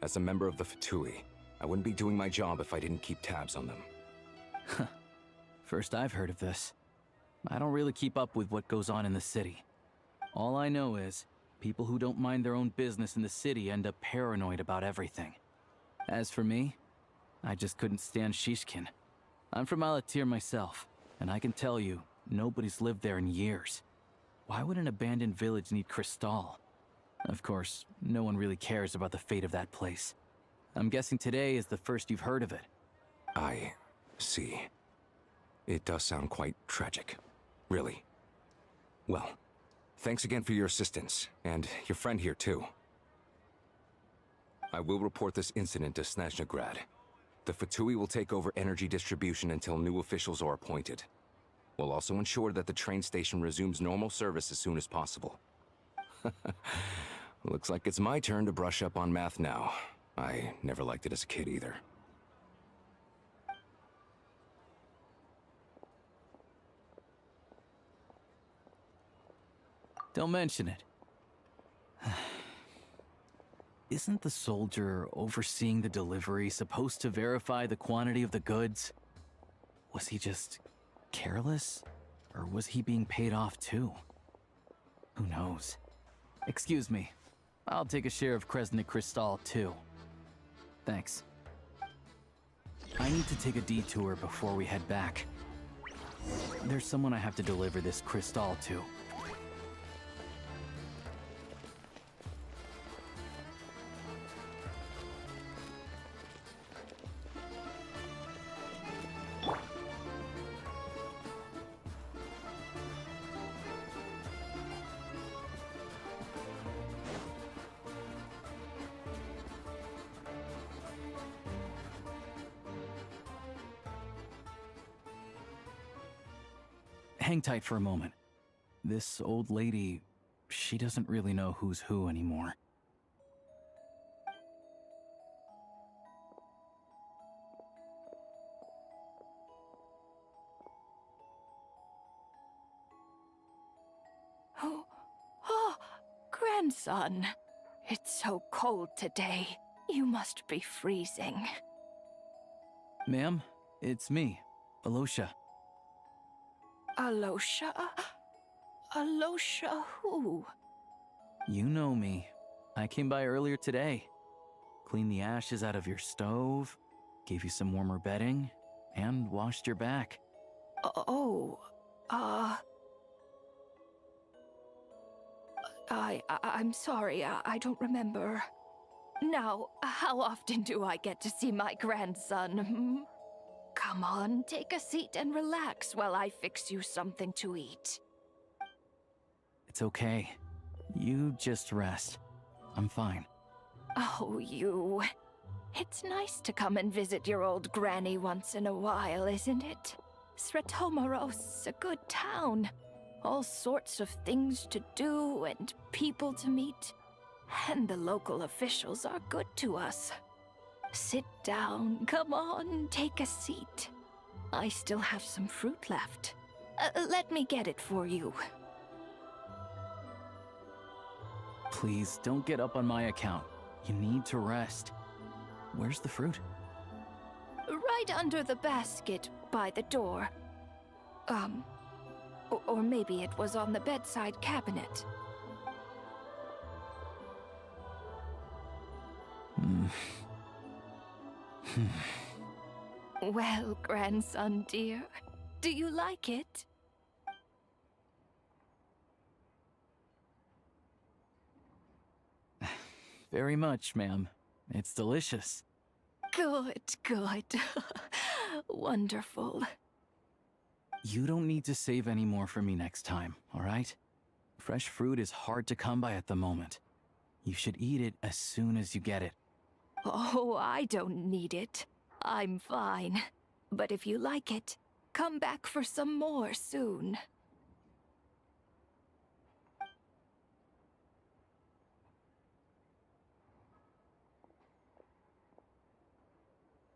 as a member of the Fatui, I wouldn't be doing my job if I didn't keep tabs on them. First I've heard of this. I don't really keep up with what goes on in the city. All I know is, people who don't mind their own business in the city end up paranoid about everything. As for me, I just couldn't stand Shishkin. I'm from Alatir myself, and I can tell you, nobody's lived there in years. Why would an abandoned village need Crystal? Of course, no one really cares about the fate of that place. I'm guessing today is the first you've heard of it. I see. It does sound quite tragic. Really. Well, thanks again for your assistance, and your friend here too. I will report this incident to Snezhnograd. The Fatui will take over energy distribution until new officials are appointed. We'll also ensure that the train station resumes normal service as soon as possible. Looks like it's my turn to brush up on math now. I never liked it as a kid either. Don't mention it. Isn't the soldier overseeing the delivery supposed to verify the quantity of the goods? Was he just careless? Or was he being paid off too? Who knows? Excuse me. I'll take a share of Kresnik Crystal too. Thanks. I need to take a detour before we head back. There's someone I have to deliver this crystal to. Hang tight for a moment. This old lady, she doesn't really know who's who anymore. Oh, grandson. It's so cold today. You must be freezing. Ma'am, it's me, Alosha. Alosha? Alosha who? You know me. I came by earlier today. Cleaned the ashes out of your stove, gave you some warmer bedding, and washed your back. I'm sorry, I don't remember. Now, how often do I get to see my grandson? Come on, take a seat and relax while I fix you something to eat. It's okay. You just rest. I'm fine. Oh, you. It's nice to come and visit your old granny once in a while, isn't it? Sretomaros, a good town. All sorts of things to do and people to meet. And the local officials are good to us. Sit down, come on, take a seat. I still have some fruit left. Let me get it for you. Please, don't get up on my account. You need to rest. Where's the fruit? Right under the basket by the door. Or maybe it was on the bedside cabinet. Well, grandson dear, do you like it? Very much, ma'am. It's delicious. Good, good. Wonderful. You don't need to save any more for me next time, all right? Fresh fruit is hard to come by at the moment. You should eat it as soon as you get it. Oh, I don't need it. I'm fine. But if you like it, come back for some more soon.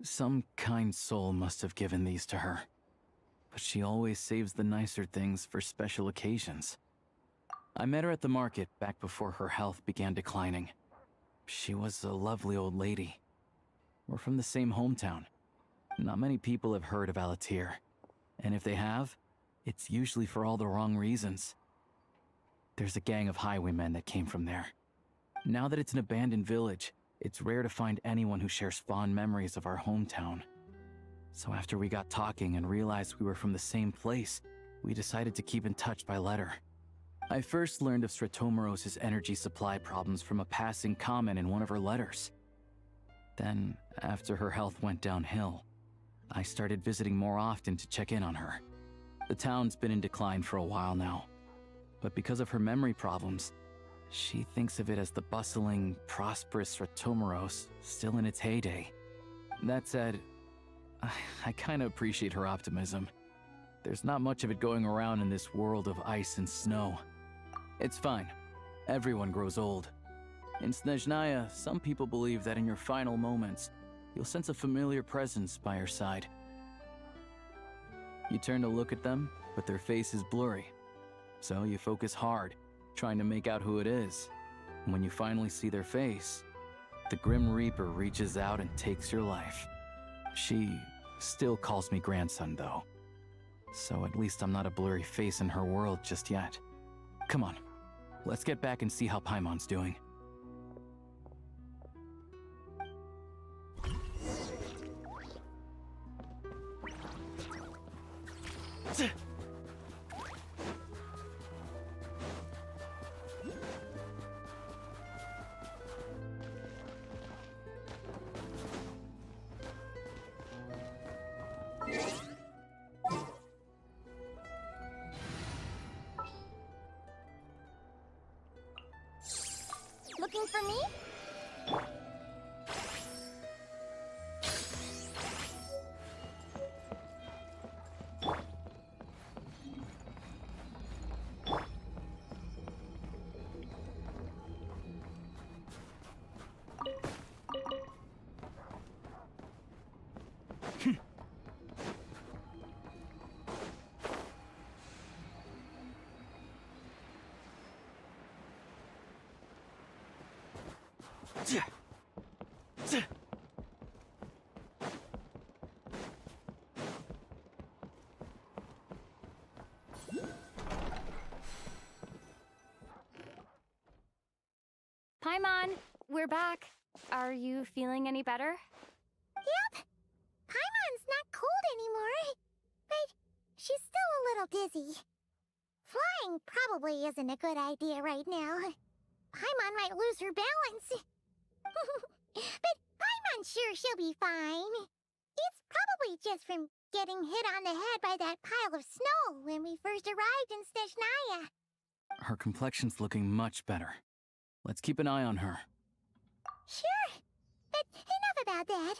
Some kind soul must have given these to her. But she always saves the nicer things for special occasions. I met her at the market back before her health began declining. She was a lovely old lady. We're from the same hometown. Not many people have heard of Alatir. And if they have, it's usually for all the wrong reasons. There's a gang of highwaymen that came from there. Now that it's an abandoned village, it's rare to find anyone who shares fond memories of our hometown. So after we got talking and realized we were from the same place, we decided to keep in touch by letter. I first learned of Sretomaros' energy supply problems from a passing comment in one of her letters. Then, after her health went downhill, I started visiting more often to check in on her. The town's been in decline for a while now, but because of her memory problems, she thinks of it as the bustling, prosperous Sretomaros still in its heyday. That said, I kinda appreciate her optimism. There's not much of it going around in this world of ice and snow. It's fine. Everyone grows old. In Snezhnaya, some people believe that in your final moments, you'll sense a familiar presence by your side. You turn to look at them, but their face is blurry. So you focus hard, trying to make out who it is. And when you finally see their face, the Grim Reaper reaches out and takes your life. She still calls me grandson, though. So at least I'm not a blurry face in her world just yet. Come on, let's get back and see how Paimon's doing. Looking for me? Paimon, we're back. Are you feeling any better? Yep. Paimon's not cold anymore, but she's still a little dizzy. Flying probably isn't a good idea right now. Paimon might lose her balance. But Paimon's sure she'll be fine. It's probably just from getting hit on the head by that pile of snow when we first arrived in Snezhnaya. Her complexion's looking much better. Let's keep an eye on her. Sure. But enough about that.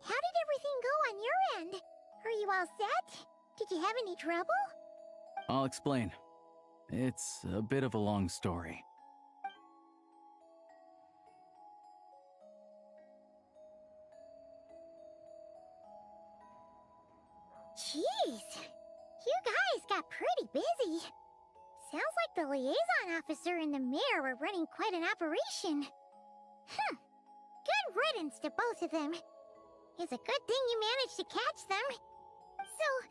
How did everything go on your end? Are you all set? Did you have any trouble? I'll explain. It's a bit of a long story. Jeez. You guys got pretty busy. Sounds like the liaison officer and the mayor were running quite an operation. Good riddance to both of them. It's a good thing you managed to catch them. So,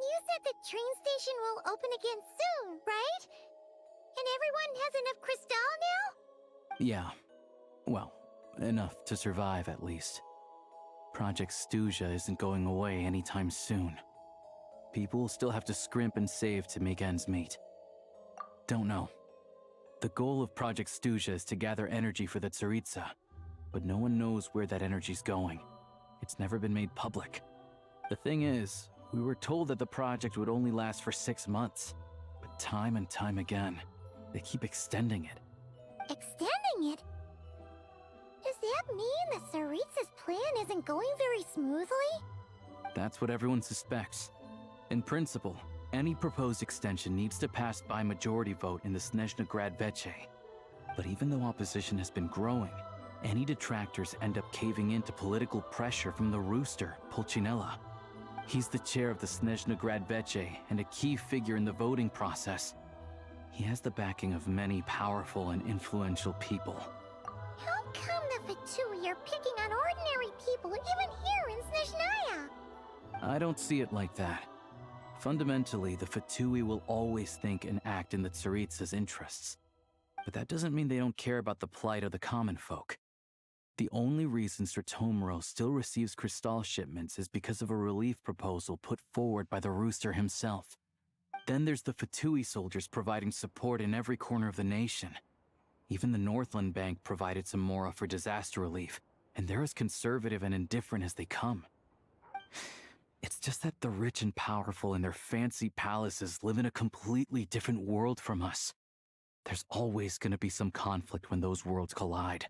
you said the train station will open again soon, right? And everyone has enough crystal now? Yeah. Well, enough to survive at least. Project Stuja isn't going away anytime soon. People will still have to scrimp and save to make ends meet. Don't know. The goal of Project Stuja is to gather energy for the Tsaritsa, but no one knows where that energy's going. It's never been made public. The thing is, we were told that the project would only last for 6 months, but time and time again, they keep extending it. Extending it? Does that mean the Tsaritsa's plan isn't going very smoothly? That's what everyone suspects. In principle, any proposed extension needs to pass by majority vote in the Snezhnegrad Veche. But even though opposition has been growing, any detractors end up caving into political pressure from the rooster, Pulcinella. He's the chair of the Snezhnegrad Veche and a key figure in the voting process. He has the backing of many powerful and influential people. How come the Fatui are picking on ordinary people even here in Snezhnaya? I don't see it like that. Fundamentally, the Fatui will always think and act in the Tsaritsa's interests. But that doesn't mean they don't care about the plight of the common folk. The only reason Sratomiro still receives crystal shipments is because of a relief proposal put forward by the Rooster himself. Then there's the Fatui soldiers providing support in every corner of the nation. Even the Northland Bank provided some mora for disaster relief, and they're as conservative and indifferent as they come. It's just that the rich and powerful in their fancy palaces live in a completely different world from us. There's always going to be some conflict when those worlds collide.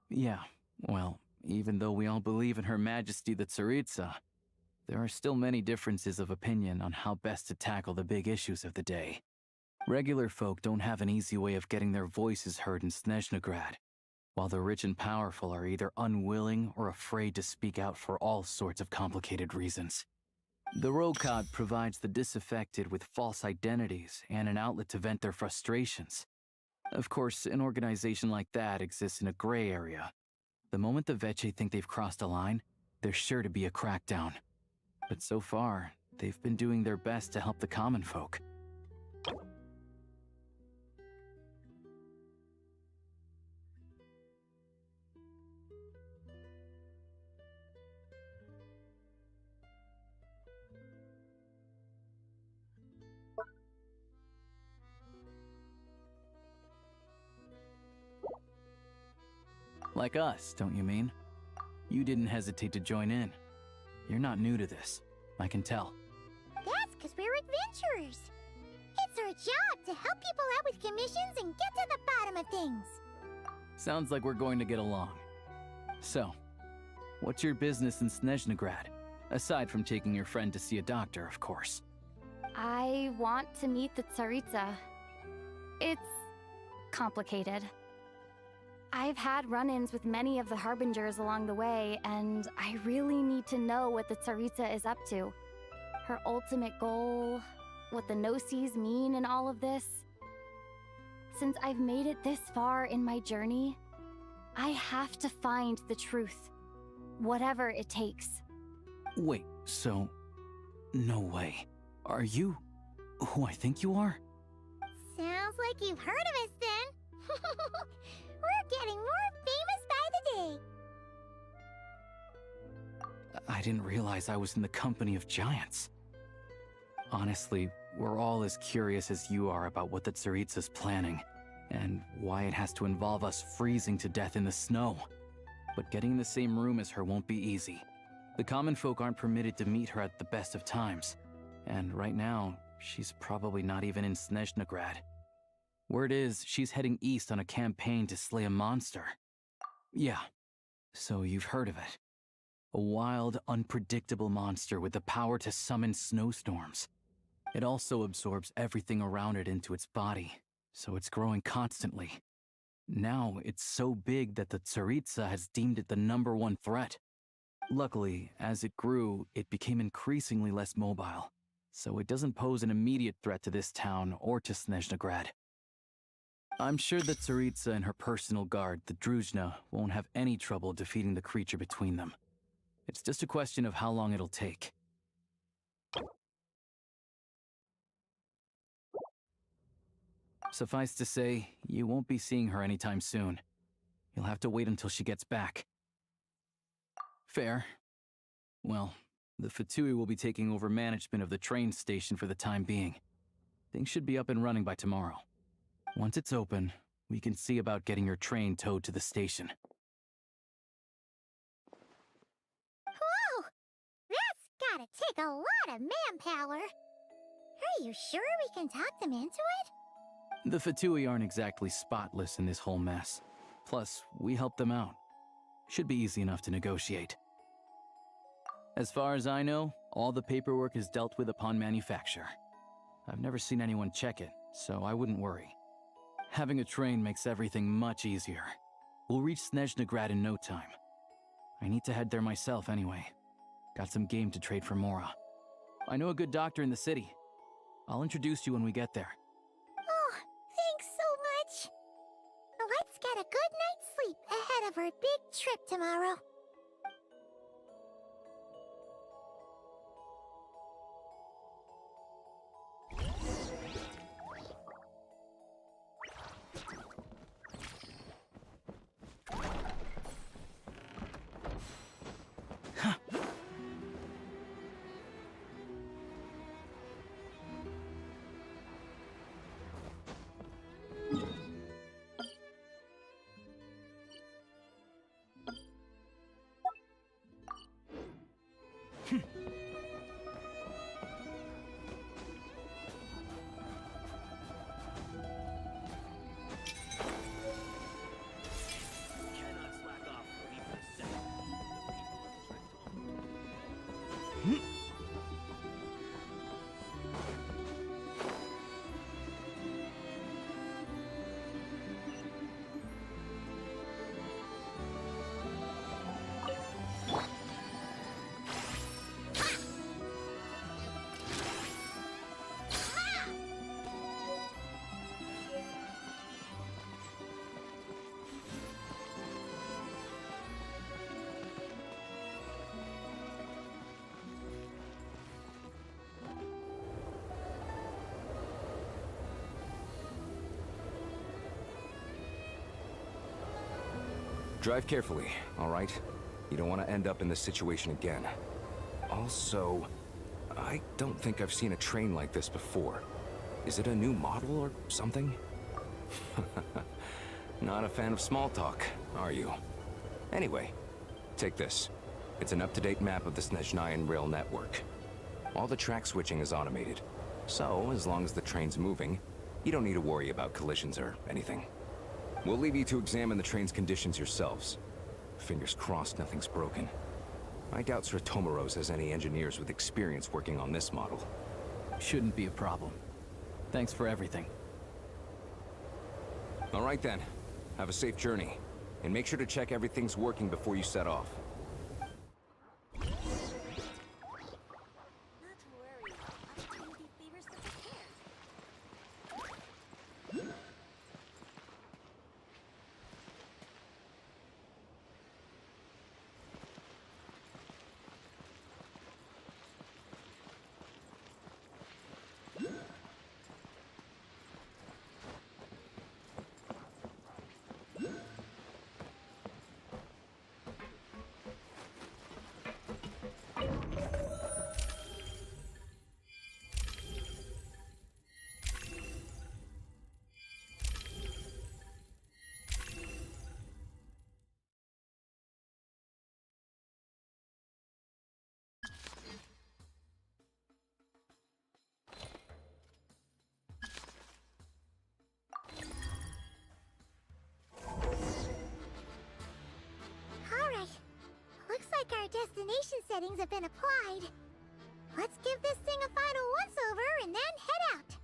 Yeah, well, even though we all believe in Her Majesty the Tsaritsa, there are still many differences of opinion on how best to tackle the big issues of the day. Regular folk don't have an easy way of getting their voices heard in Snezhnegrad, while the rich and powerful are either unwilling or afraid to speak out for all sorts of complicated reasons. The Rokad provides the disaffected with false identities and an outlet to vent their frustrations. Of course, an organization like that exists in a gray area. The moment the Veche think they've crossed a line, there's sure to be a crackdown. But so far, they've been doing their best to help the common folk. Like us, don't you mean? You didn't hesitate to join in. You're not new to this, I can tell. That's because we're adventurers. It's our job to help people out with commissions and get to the bottom of things. Sounds like we're going to get along. So, what's your business in Snezhnegrad? Aside from taking your friend to see a doctor, of course. I want to meet the Tsaritsa. It's complicated. I've had run-ins with many of the Harbingers along the way, and I really need to know what the Tsaritsa is up to. Her ultimate goal, what the Gnosis mean in all of this. Since I've made it this far in my journey, I have to find the truth, whatever it takes. Wait, so... no way. Are you who I think you are? Sounds like you've heard of us then. We're getting more famous by the day. I didn't realize I was in the company of giants. Honestly, we're all as curious as you are about what the Tsaritsa's planning, and why it has to involve us freezing to death in the snow. But getting in the same room as her won't be easy. The common folk aren't permitted to meet her at the best of times, and right now, she's probably not even in Snezhnegrad. Word is, she's heading east on a campaign to slay a monster. Yeah, so you've heard of it. A wild, unpredictable monster with the power to summon snowstorms. It also absorbs everything around it into its body, so it's growing constantly. Now, it's so big that the Tsaritsa has deemed it the #1 threat. Luckily, as it grew, it became increasingly less mobile, so it doesn't pose an immediate threat to this town or to Snezhnegrad. I'm sure that Tsaritsa and her personal guard, the Druzhna, won't have any trouble defeating the creature between them. It's just a question of how long it'll take. Suffice to say, you won't be seeing her anytime soon. You'll have to wait until she gets back. Fair. Well, the Fatui will be taking over management of the train station for the time being. Things should be up and running by tomorrow. Once it's open, we can see about getting your train towed to the station. Whoa! That's gotta take a lot of manpower. Are you sure we can talk them into it? The Fatui aren't exactly spotless in this whole mess. Plus, we helped them out. Should be easy enough to negotiate. As far as I know, all the paperwork is dealt with upon manufacture. I've never seen anyone check it, so I wouldn't worry. Having a train makes everything much easier. We'll reach Snezhnegrad in no time. I need to head there myself anyway. Got some game to trade for Mora. I know a good doctor in the city. I'll introduce you when we get there. Oh, thanks so much. Let's get a good night's sleep ahead of our big trip tomorrow. Drive carefully, all right? You don't want to end up in this situation again. Also, I don't think I've seen a train like this before. Is it a new model or something? Not a fan of small talk, are you? Anyway, take this. It's an up-to-date map of the Snezhnayan rail network. All the track switching is automated. So, as long as the train's moving, you don't need to worry about collisions or anything. We'll leave you to examine the train's conditions yourselves. Fingers crossed nothing's broken. I doubt Sratomaros has any engineers with experience working on this model. Shouldn't be a problem. Thanks for everything. All right then. Have a safe journey. And make sure to check everything's working before you set off. illumination settings have been applied. Let's give this thing a final once-over and then head out.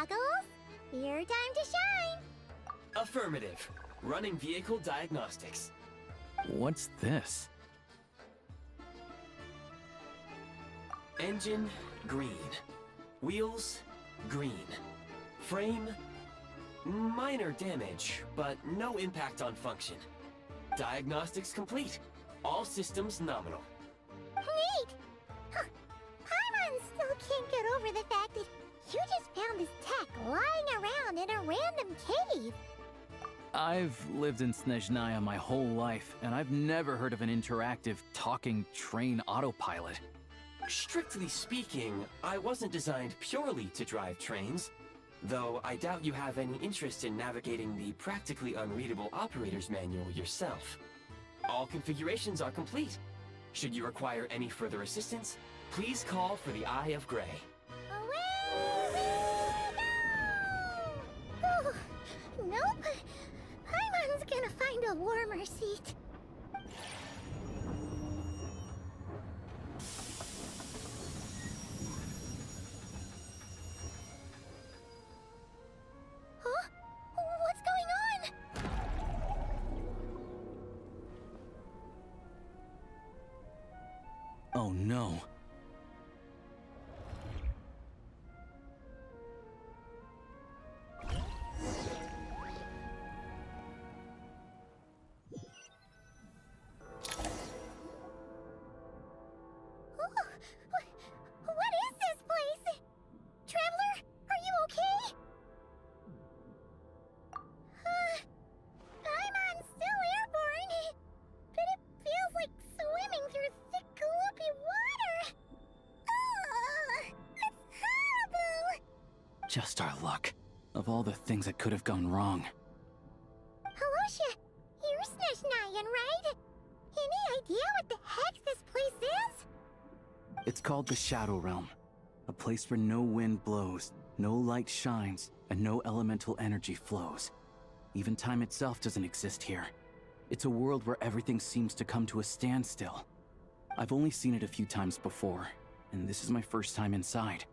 Goggles, your time to shine! Affirmative. Running vehicle diagnostics. What's this? Engine, green. Wheels, green. Frame, minor damage, but no impact on function. Diagnostics complete. All systems nominal. Neat! Huh. Paimon still can't get over the fact that you just found this tech lying around in a random cave. I've lived in Snezhnaya my whole life, and I've never heard of an interactive, talking train autopilot. Strictly speaking, I wasn't designed purely to drive trains, though I doubt you have any interest in navigating the practically unreadable operator's manual yourself. All configurations are complete. Should you require any further assistance, please call for the Eye of Grey. Oh, nope. Paimon's gonna find a warmer seat. Huh? What's going on? Oh no. What is this place? Traveler, are you okay? Paimon's still airborne, but it feels like swimming through thick, gloopy water. That's horrible! Just our luck. Of all the things that could have gone wrong. Halosha, you're Snezhnayan, right? Any idea what the heck this place is? It's called the Shadow Realm. A place where no wind blows, no light shines, and no elemental energy flows. Even time itself doesn't exist here. It's a world where everything seems to come to a standstill. I've only seen it a few times before, and this is my first time inside.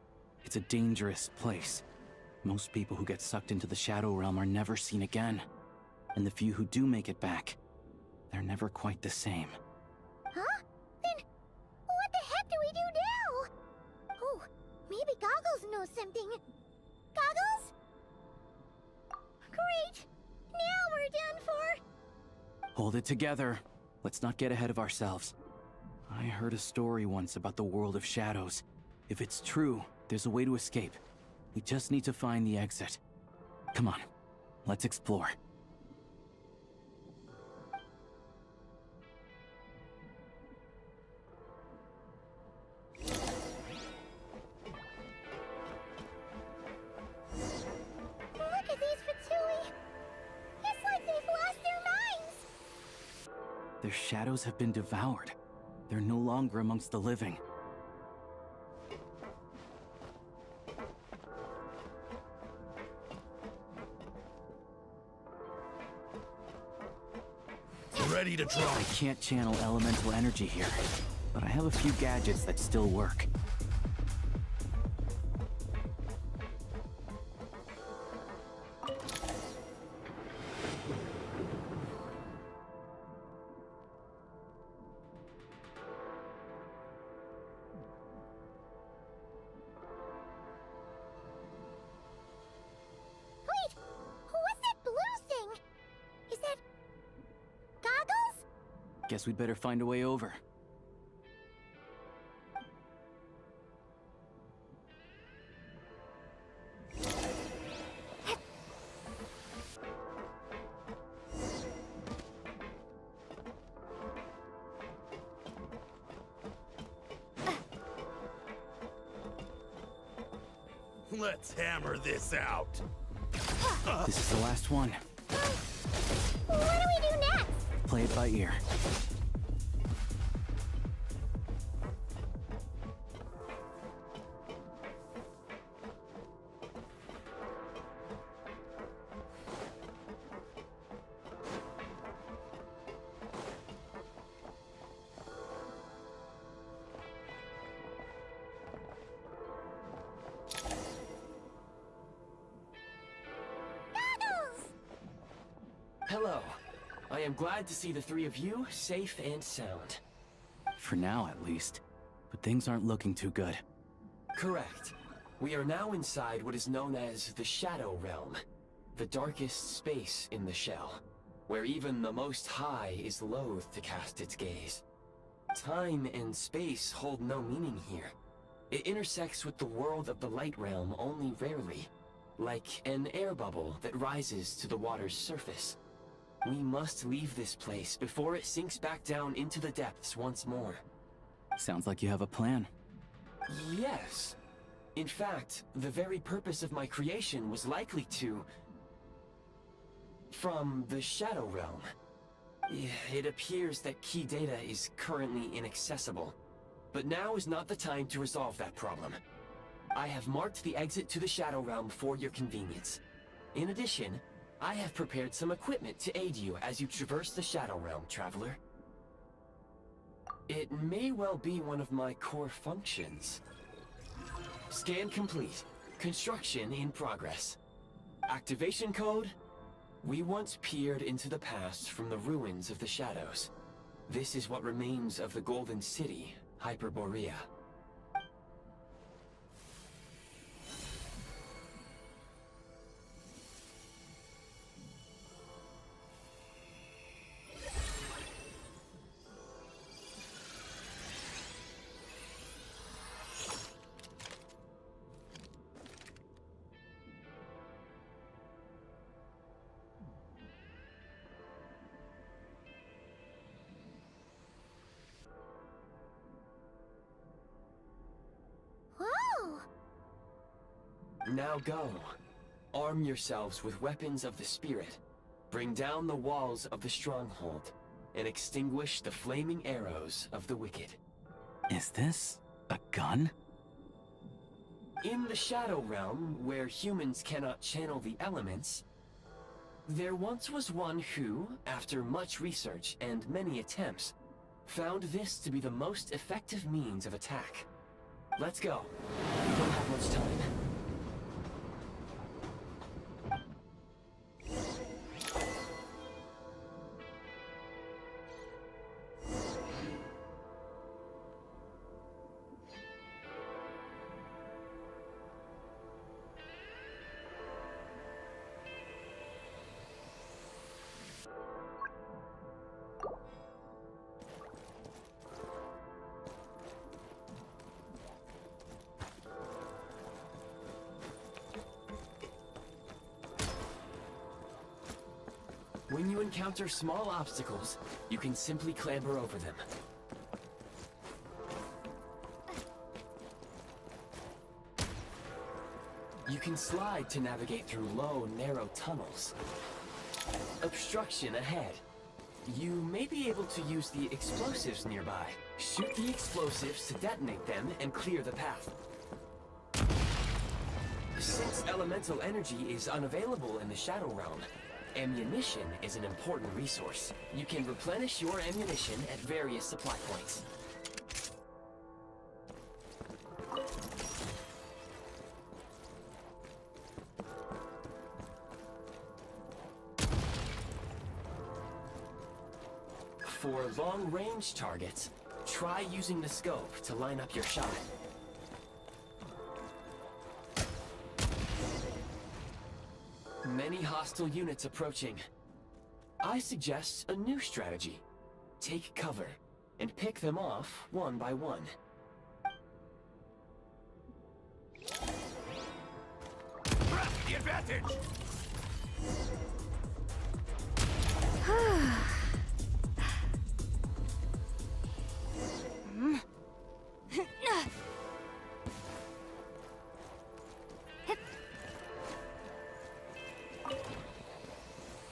It's a dangerous place. Most people who get sucked into the Shadow Realm are never seen again. And the few who do make it back, they're never quite the same. Huh? Then, what the heck do we do now? Oh, maybe Goggles knows something. Goggles? Great! Now we're done for! Hold it together. Let's not get ahead of ourselves. I heard a story once about the world of shadows. If it's true, there's a way to escape. We just need to find the exit. Come on, let's explore. Look at these Fatui! It's like they've lost their minds! Their shadows have been devoured. They're no longer amongst the living. Ready to draw. I can't channel elemental energy here, but I have a few gadgets that still work. Wait! What's that blue thing? Is that... Goggles? Guess we'd better find a way over. Let's hammer this out. This is the last one. What do we do next? Play it by ear. Hello. I am glad to see the three of you safe and sound. For now, at least. But things aren't looking too good. Correct. We are now inside what is known as the Shadow Realm, the darkest space in the shell, where even the Most High is loath to cast its gaze. Time and space hold no meaning here. It intersects with the world of the Light Realm only rarely, like an air bubble that rises to the water's surface. We must leave this place before it sinks back down into the depths once more. Sounds like you have a plan. Yes. In fact, the very purpose of my creation was likely to... from the Shadow Realm. It appears that key data is currently inaccessible, but now is not the time to resolve that problem. I have marked the exit to the Shadow Realm for your convenience. In addition, I have prepared some equipment to aid you as you traverse the Shadow Realm, Traveler. It may well be one of my core functions. Scan complete. Construction in progress. Activation code? We once peered into the past from the ruins of the Shadows. This is what remains of the Golden City, Hyperborea. Whoa! Now go. Arm yourselves with weapons of the spirit. Bring down the walls of the stronghold, and extinguish the flaming arrows of the wicked. Is this a gun? In the Shadow Realm, where humans cannot channel the elements, there once was one who, after much research and many attempts, found this to be the most effective means of attack. Let's go. We don't have much time. When you encounter small obstacles, you can simply clamber over them. You can slide to navigate through low, narrow tunnels. Obstruction ahead. You may be able to use the explosives nearby. Shoot the explosives to detonate them and clear the path. Since elemental energy is unavailable in the Shadow Realm, ammunition is an important resource. You can replenish your ammunition at various supply points. For long-range targets, try using the scope to line up your shot. Many hostile units approaching. I suggest a new strategy. Take cover, and pick them off one by one. Press the advantage!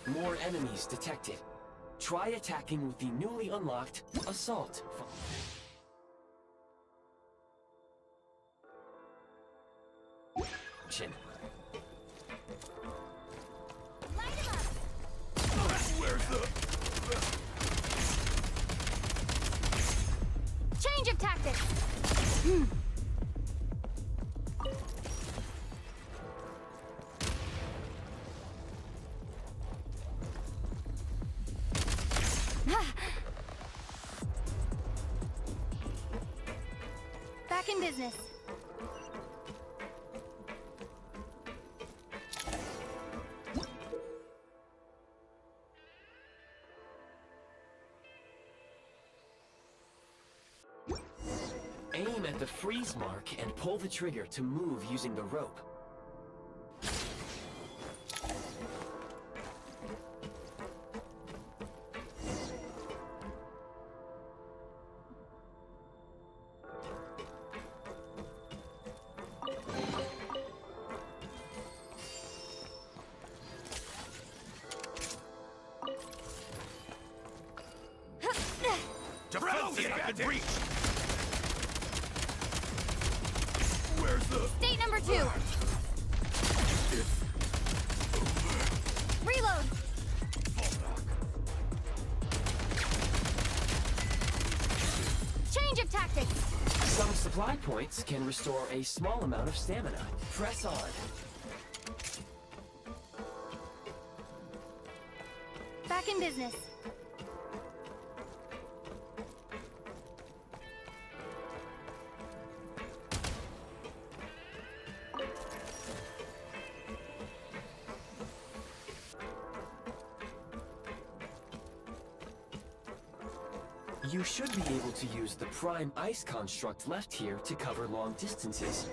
More enemies detected. Try attacking with the newly unlocked Assault function. Where's the... Change of tactics! business. Aim at the freeze mark and pull the trigger to move using the rope. State number 2. Reload. Change of tactics. Some supply points can restore a small amount of stamina. Press on. Back in business. You should be able to use the prime ice construct left here to cover long distances.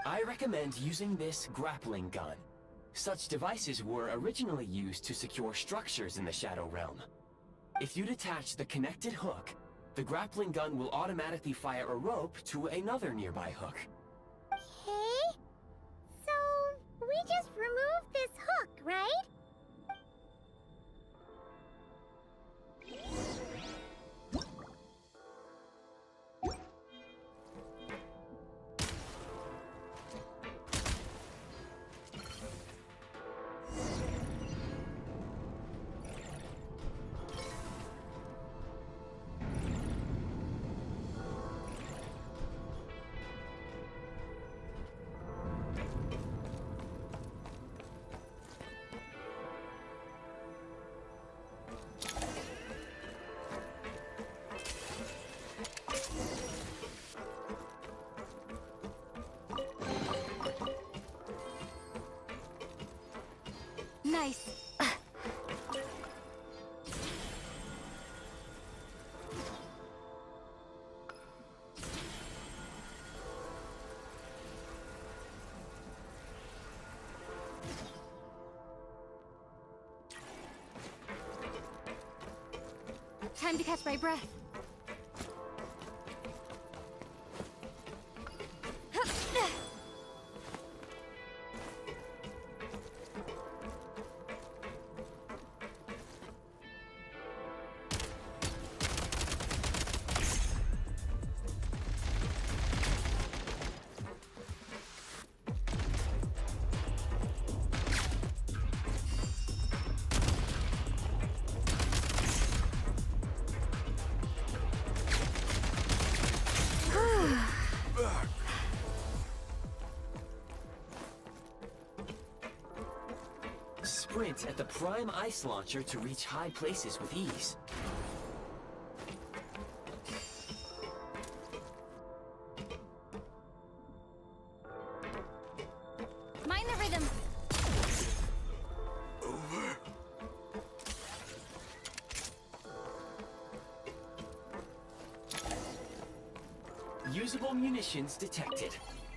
I recommend using this grappling gun. Such devices were originally used to secure structures in the Shadow Realm. If you detach the connected hook, the grappling gun will automatically fire a rope to another nearby hook. Okay. So, we just removed this hook, right? Nice. Time to catch my breath. Sprint at the prime ice launcher to reach high places with ease. Mind the rhythm. Usable munitions detected.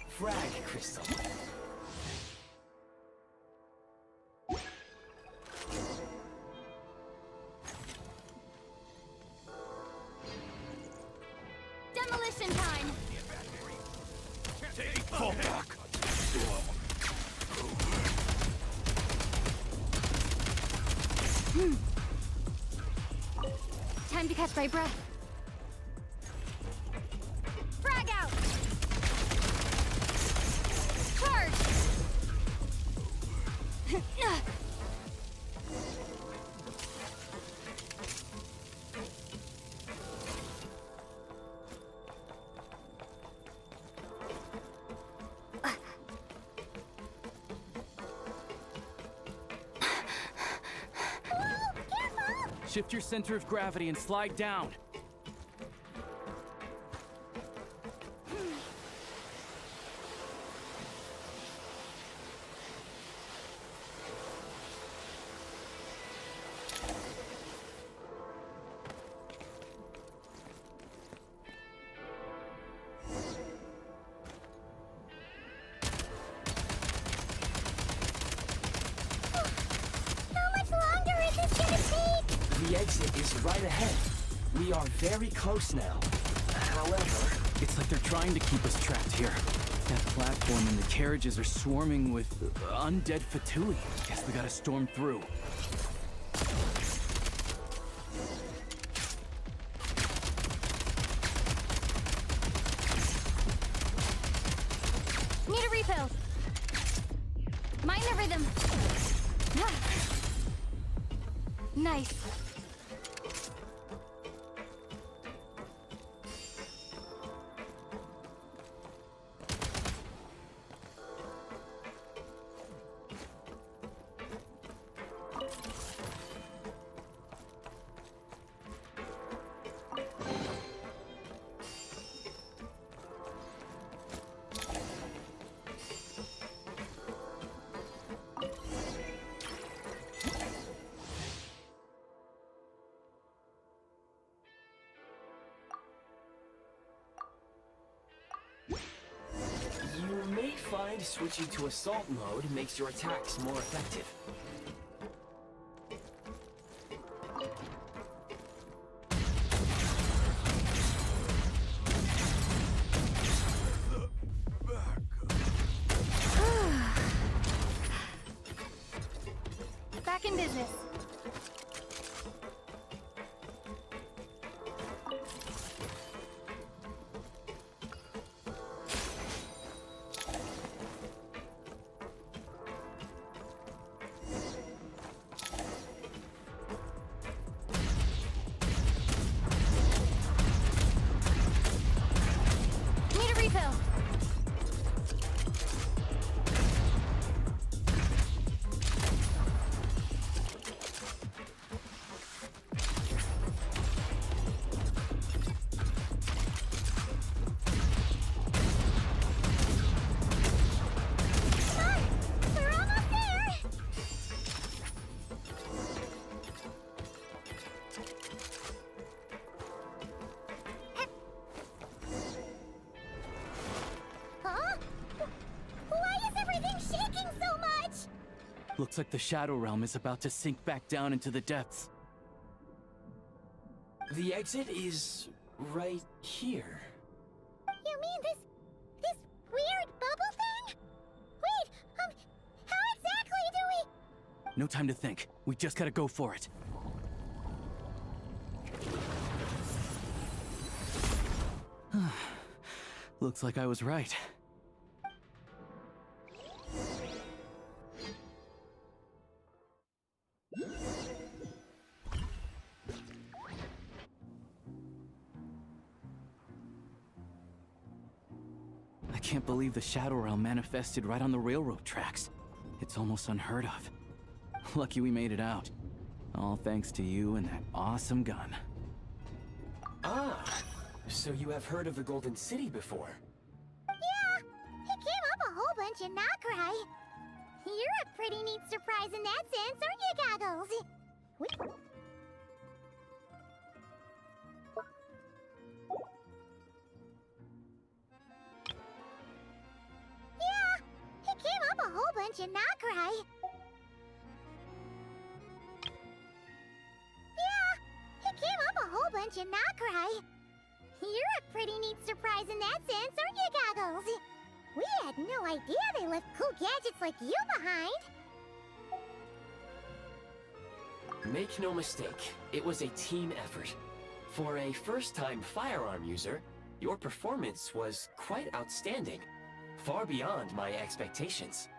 Frag crystal. Demolition time. Fall back. Time to catch my breath. Frag out! Charge! Shift your center of gravity and slide down. The exit is right ahead. We are very close now. However... It's like they're trying to keep us trapped here. That platform and the carriages are swarming with undead Fatui. Guess we gotta storm through. Need a refill. Mind the rhythm. Nice. You may find switching to assault mode makes your attacks more effective. Back in business. Need a refill. We're almost there. Huh? Why is everything shaking so much? Looks like the Shadow Realm is about to sink back down into the depths. The exit is right here. You mean this weird bubble thing? Wait, how exactly do we... No time to think. We just gotta go for it. Looks like I was right. I can't believe the Shadow Realm manifested right on the railroad tracks. It's almost unheard of. Lucky we made it out. All thanks to you and that awesome gun. Ah, so you have heard of the Golden City before? Yeah, it came up a whole bunch in Nokrai. You're a pretty neat surprise in that sense, aren't you, Goggles? Yeah, it came up a whole bunch in Nokrai. Yeah, it came up a whole bunch in Nokrai. You're a pretty neat surprise in that sense, aren't you, Goggles? We had no idea they left cool gadgets like you behind. Make no mistake, it was a team effort. For a first-time firearm user, your performance was quite outstanding, far beyond my expectations.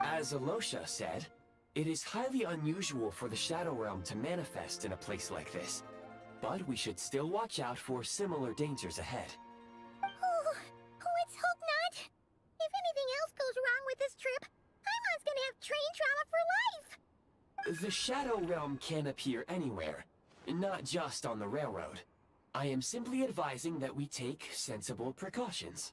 As Alosha said, it is highly unusual for the Shadow Realm to manifest in a place like this, but we should still watch out for similar dangers ahead. Oh, let's hope not. If anything else goes wrong with this trip, Paimon's gonna have train trauma for life! The Shadow Realm can appear anywhere, not just on the railroad. I am simply advising that we take sensible precautions.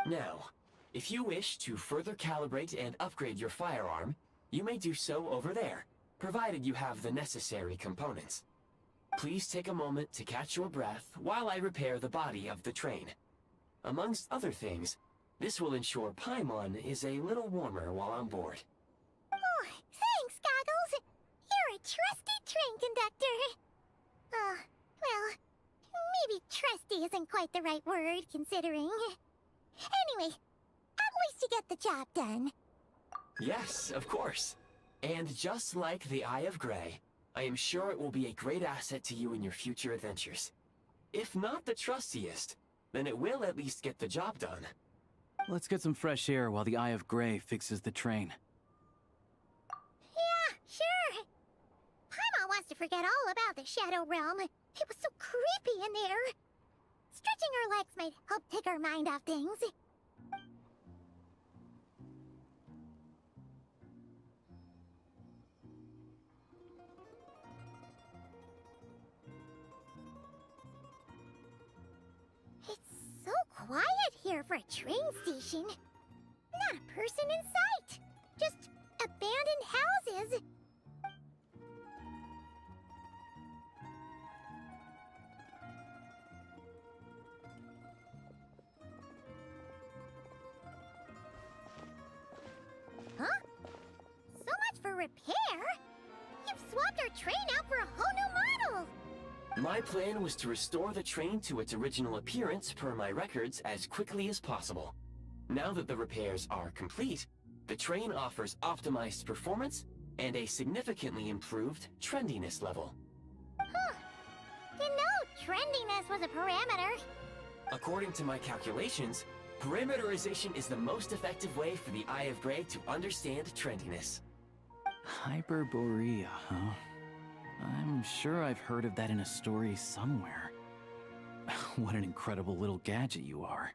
Now, if you wish to further calibrate and upgrade your firearm, you may do so over there, provided you have the necessary components. Please take a moment to catch your breath while I repair the body of the train. Amongst other things, this will ensure Paimon is a little warmer while on board. Oh, thanks, Goggles! You're a trusty train conductor! Well, maybe trusty isn't quite the right word, considering. Anyway, at least you get the job done. Yes, of course. And just like the Eye of Grey, I am sure it will be a great asset to you in your future adventures. If not the trustiest, then it will at least get the job done. Let's get some fresh air while the Eye of Grey fixes the train. Yeah, sure. Paimon wants to forget all about the Shadow Realm. It was so creepy in there. Stretching her legs might help take her mind off things. It's so quiet here for a train station. Not a person in sight. Just abandoned houses. Huh? So much for repair? You've swapped our train out for a whole new model! My plan was to restore the train to its original appearance per my records as quickly as possible. Now that the repairs are complete, the train offers optimized performance and a significantly improved trendiness level. Huh. Didn't know trendiness was a parameter. According to my calculations, parameterization is the most effective way for the Eye of Grey to understand trendiness. Hyperborea, huh? I'm sure I've heard of that in a story somewhere. What an incredible little gadget you are.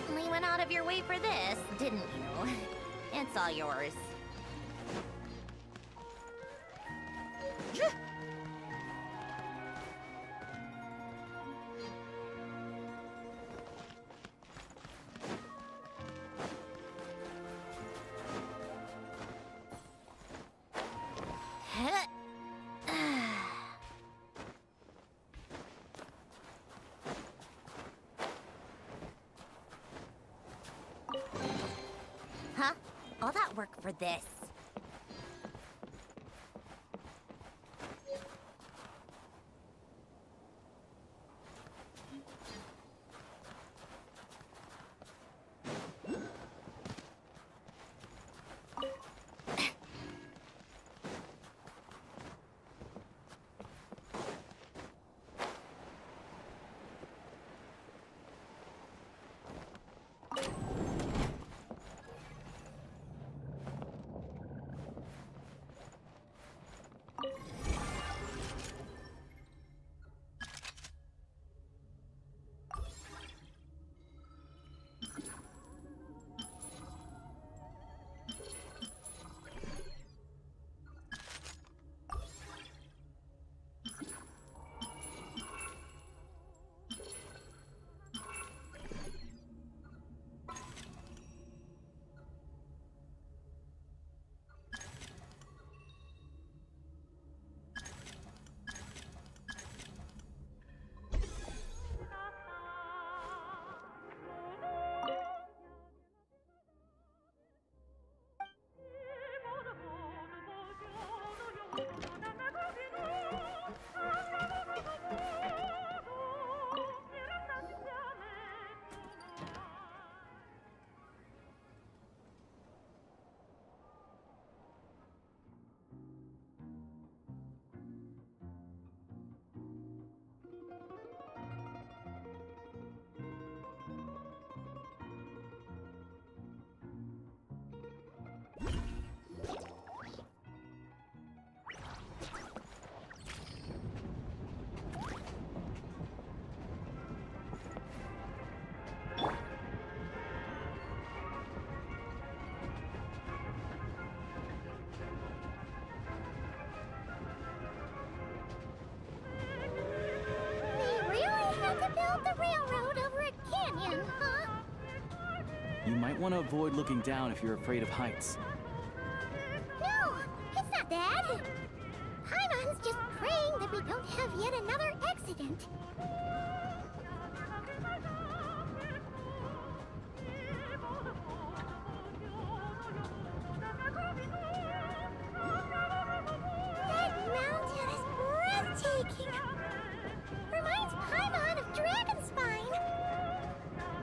certainly went out of your way for this, didn't you? It's all yours. Huh? All that work for this? To build the railroad over a canyon, huh? You might want to avoid looking down if you're afraid of heights. No, it's not that. Paimon's just praying that we don't have yet another accident. That mountain is breathtaking. Reminds Paimon of Dragonspine.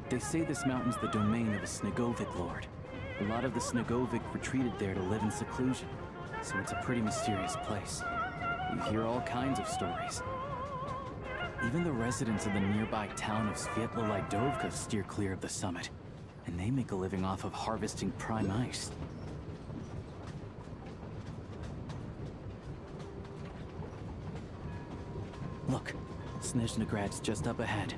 They say this mountain's the domain of a Snegovic lord. A lot of the Snegovic retreated there to live in seclusion, so it's a pretty mysterious place. You hear all kinds of stories. Even the residents of the nearby town of Svietla Lidovka steer clear of the summit, and they make a living off of harvesting prime ice. Look, Snezhnograd's just up ahead.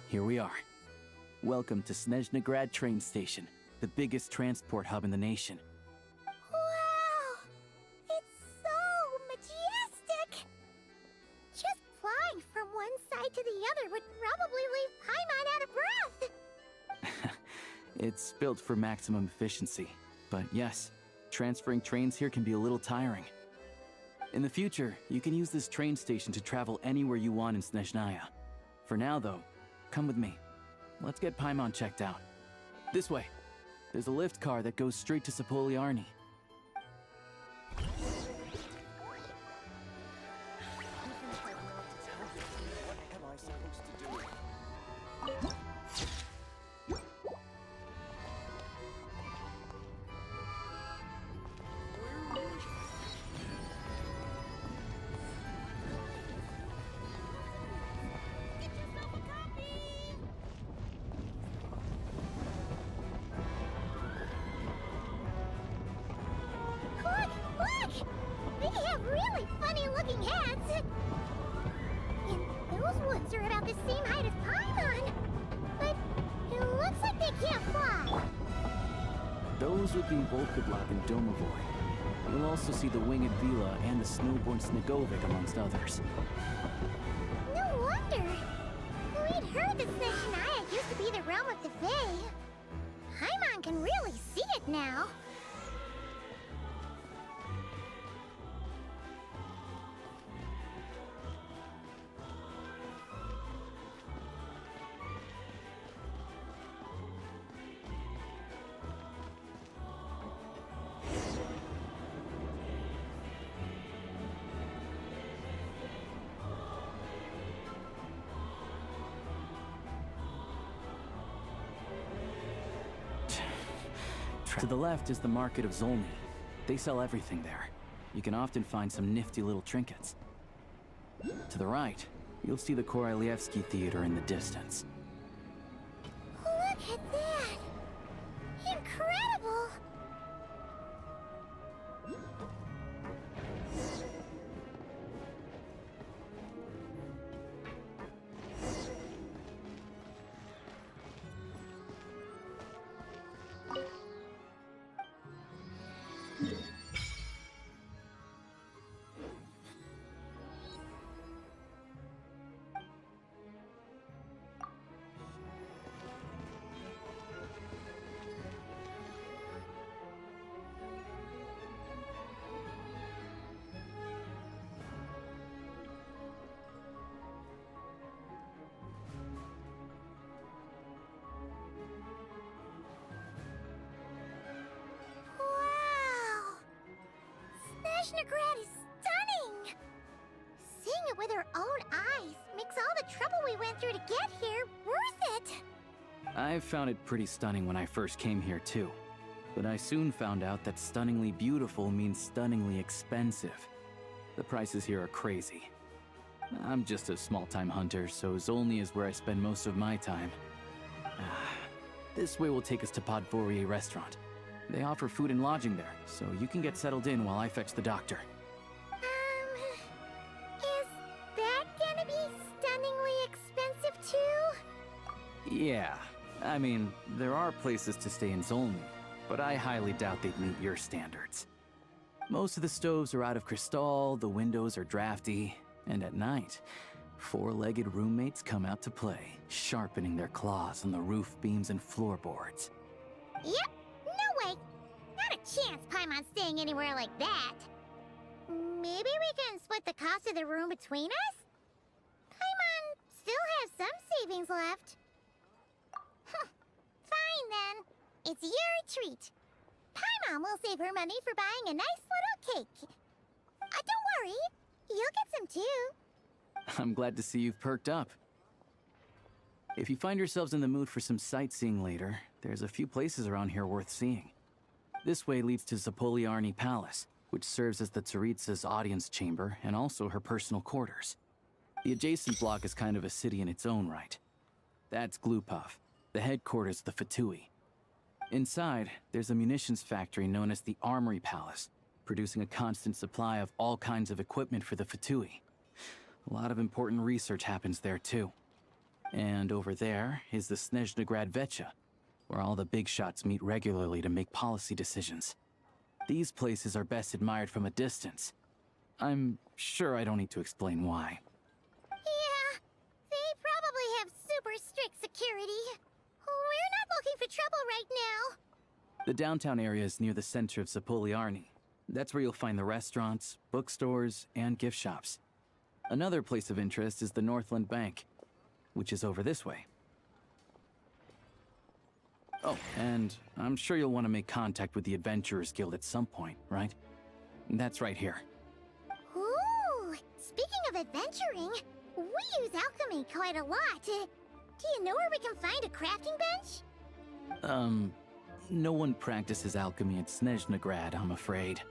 Here we are. Welcome to Snezhnograd train station, the biggest transport hub in the nation. Wow! It's so majestic! Just flying from one side to the other would probably leave It's built for maximum efficiency. But yes, transferring trains here can be a little tiring. In the future, you can use this train station to travel anywhere you want in Snezhnaya. For now, though, come with me. Let's get Paimon checked out. This way. There's a lift car that goes straight to Sapoliarny. Look! They have really funny-looking hats! And those ones are about the same height as Paimon! But it looks like they can't fly! Those would be Volkoblock and Domovoy. You'll also see the winged Vila and the snowborn Snegovic, amongst others. No wonder! We'd heard that Snezhnaya used to be the realm of the Fae. Paimon can really see it now. To the left is the Market of Zolny. They sell everything there. You can often find some nifty little trinkets. To the right, you'll see the Korolyevsky Theater in the distance. Look at that! Incredible! Snezhnegrad is stunning! Seeing it with our own eyes makes all the trouble we went through to get here worth it! I found it pretty stunning when I first came here too. But I soon found out that stunningly beautiful means stunningly expensive. The prices here are crazy. I'm just a small-time hunter, so Zolny is where I spend most of my time. This way will take us to Podvorier Restaurant. They offer food and lodging there, so you can get settled in while I fetch the doctor. Is that gonna be stunningly expensive too? Yeah, I mean, there are places to stay in Zolny, but I highly doubt they'd meet your standards. Most of the stoves are out of crystal, the windows are drafty, and at night, four-legged roommates come out to play, sharpening their claws on the roof beams and floorboards. Yep, no way! Not a chance Paimon's staying anywhere like that. Maybe we can split the cost of the room between us? Paimon still has some savings left. Fine then. It's your treat. Paimon will save her money for buying a nice little cake. Don't worry, you'll get some too. I'm glad to see you've perked up. If you find yourselves in the mood for some sightseeing later, there's a few places around here worth seeing. This way leads to Zapoliarny Palace, which serves as the Tsaritsa's audience chamber and also her personal quarters. The adjacent block is kind of a city in its own right. That's Glupov, the headquarters of the Fatui. Inside, there's a munitions factory known as the Armory Palace, producing a constant supply of all kinds of equipment for the Fatui. A lot of important research happens there too. And over there is the Snezhnegrad Vecha, where all the big shots meet regularly to make policy decisions. These places are best admired from a distance. I'm sure I don't need to explain why. Yeah, they probably have super strict security. We're not looking for trouble right The downtown area is near the center of Zapoliarny. That's where you'll find the restaurants, bookstores, and gift shops. Another place of interest is the Northland Bank, which is over this way. Oh, and I'm sure you'll want to make contact with the Adventurers Guild at some point, right? That's right here. Ooh! Speaking of adventuring, we use alchemy quite a lot. Do you know where we can find a crafting bench? No one practices alchemy at Snezhnegrad, I'm afraid.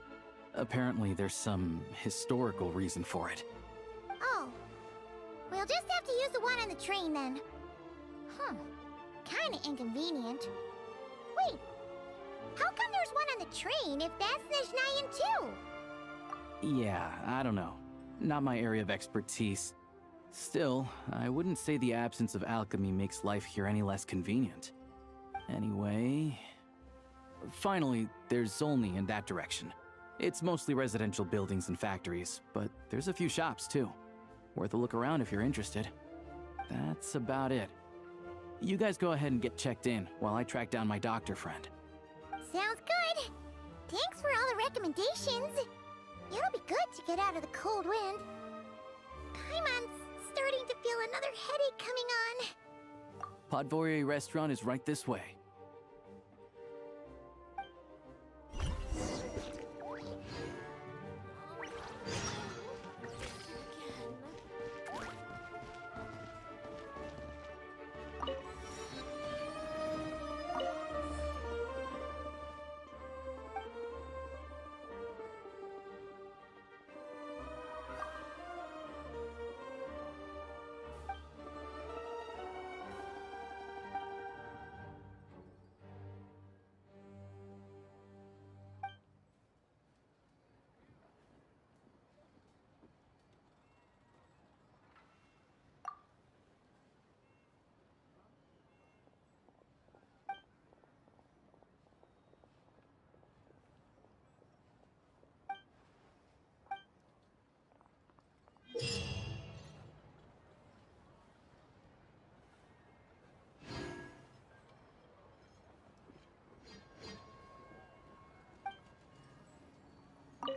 Apparently there's some historical reason for it. Oh. We'll just have to use the one on the train then. Kinda inconvenient. Wait, how come there's one on the train if that's Snezhnayan too? Yeah, I don't know. Not my area of expertise. Still, I wouldn't say the absence of alchemy makes life here any less convenient. Anyway... Finally, there's Zolny in that direction. It's mostly residential buildings and factories, but there's a few shops too. Worth a look around if you're interested. That's about it. You guys go ahead and get checked in while I track down my doctor friend. Sounds good. Thanks for all the recommendations. It'll be good to get out of the cold wind. I'm starting to feel another headache coming on. Podvorye restaurant is right this way.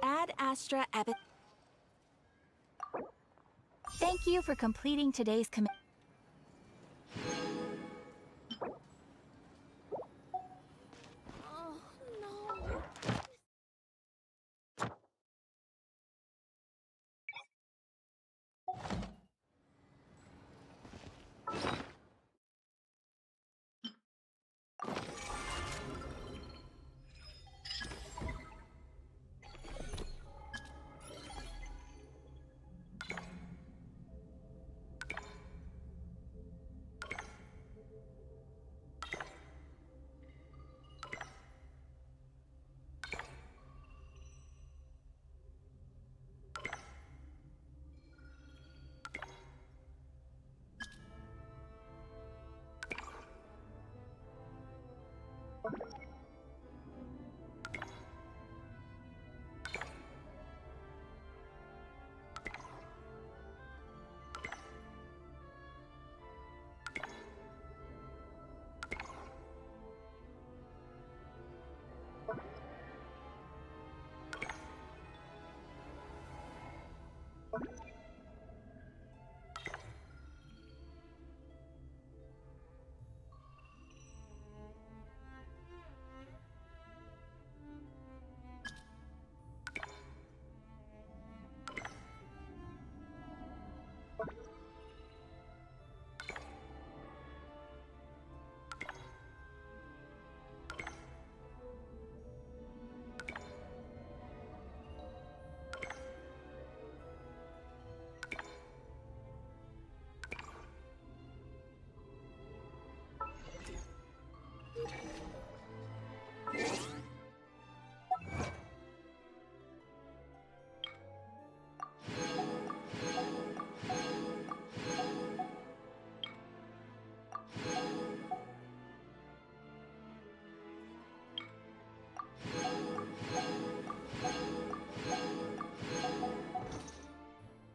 Ad Astra Abbott. Thank you for completing today's commit. No.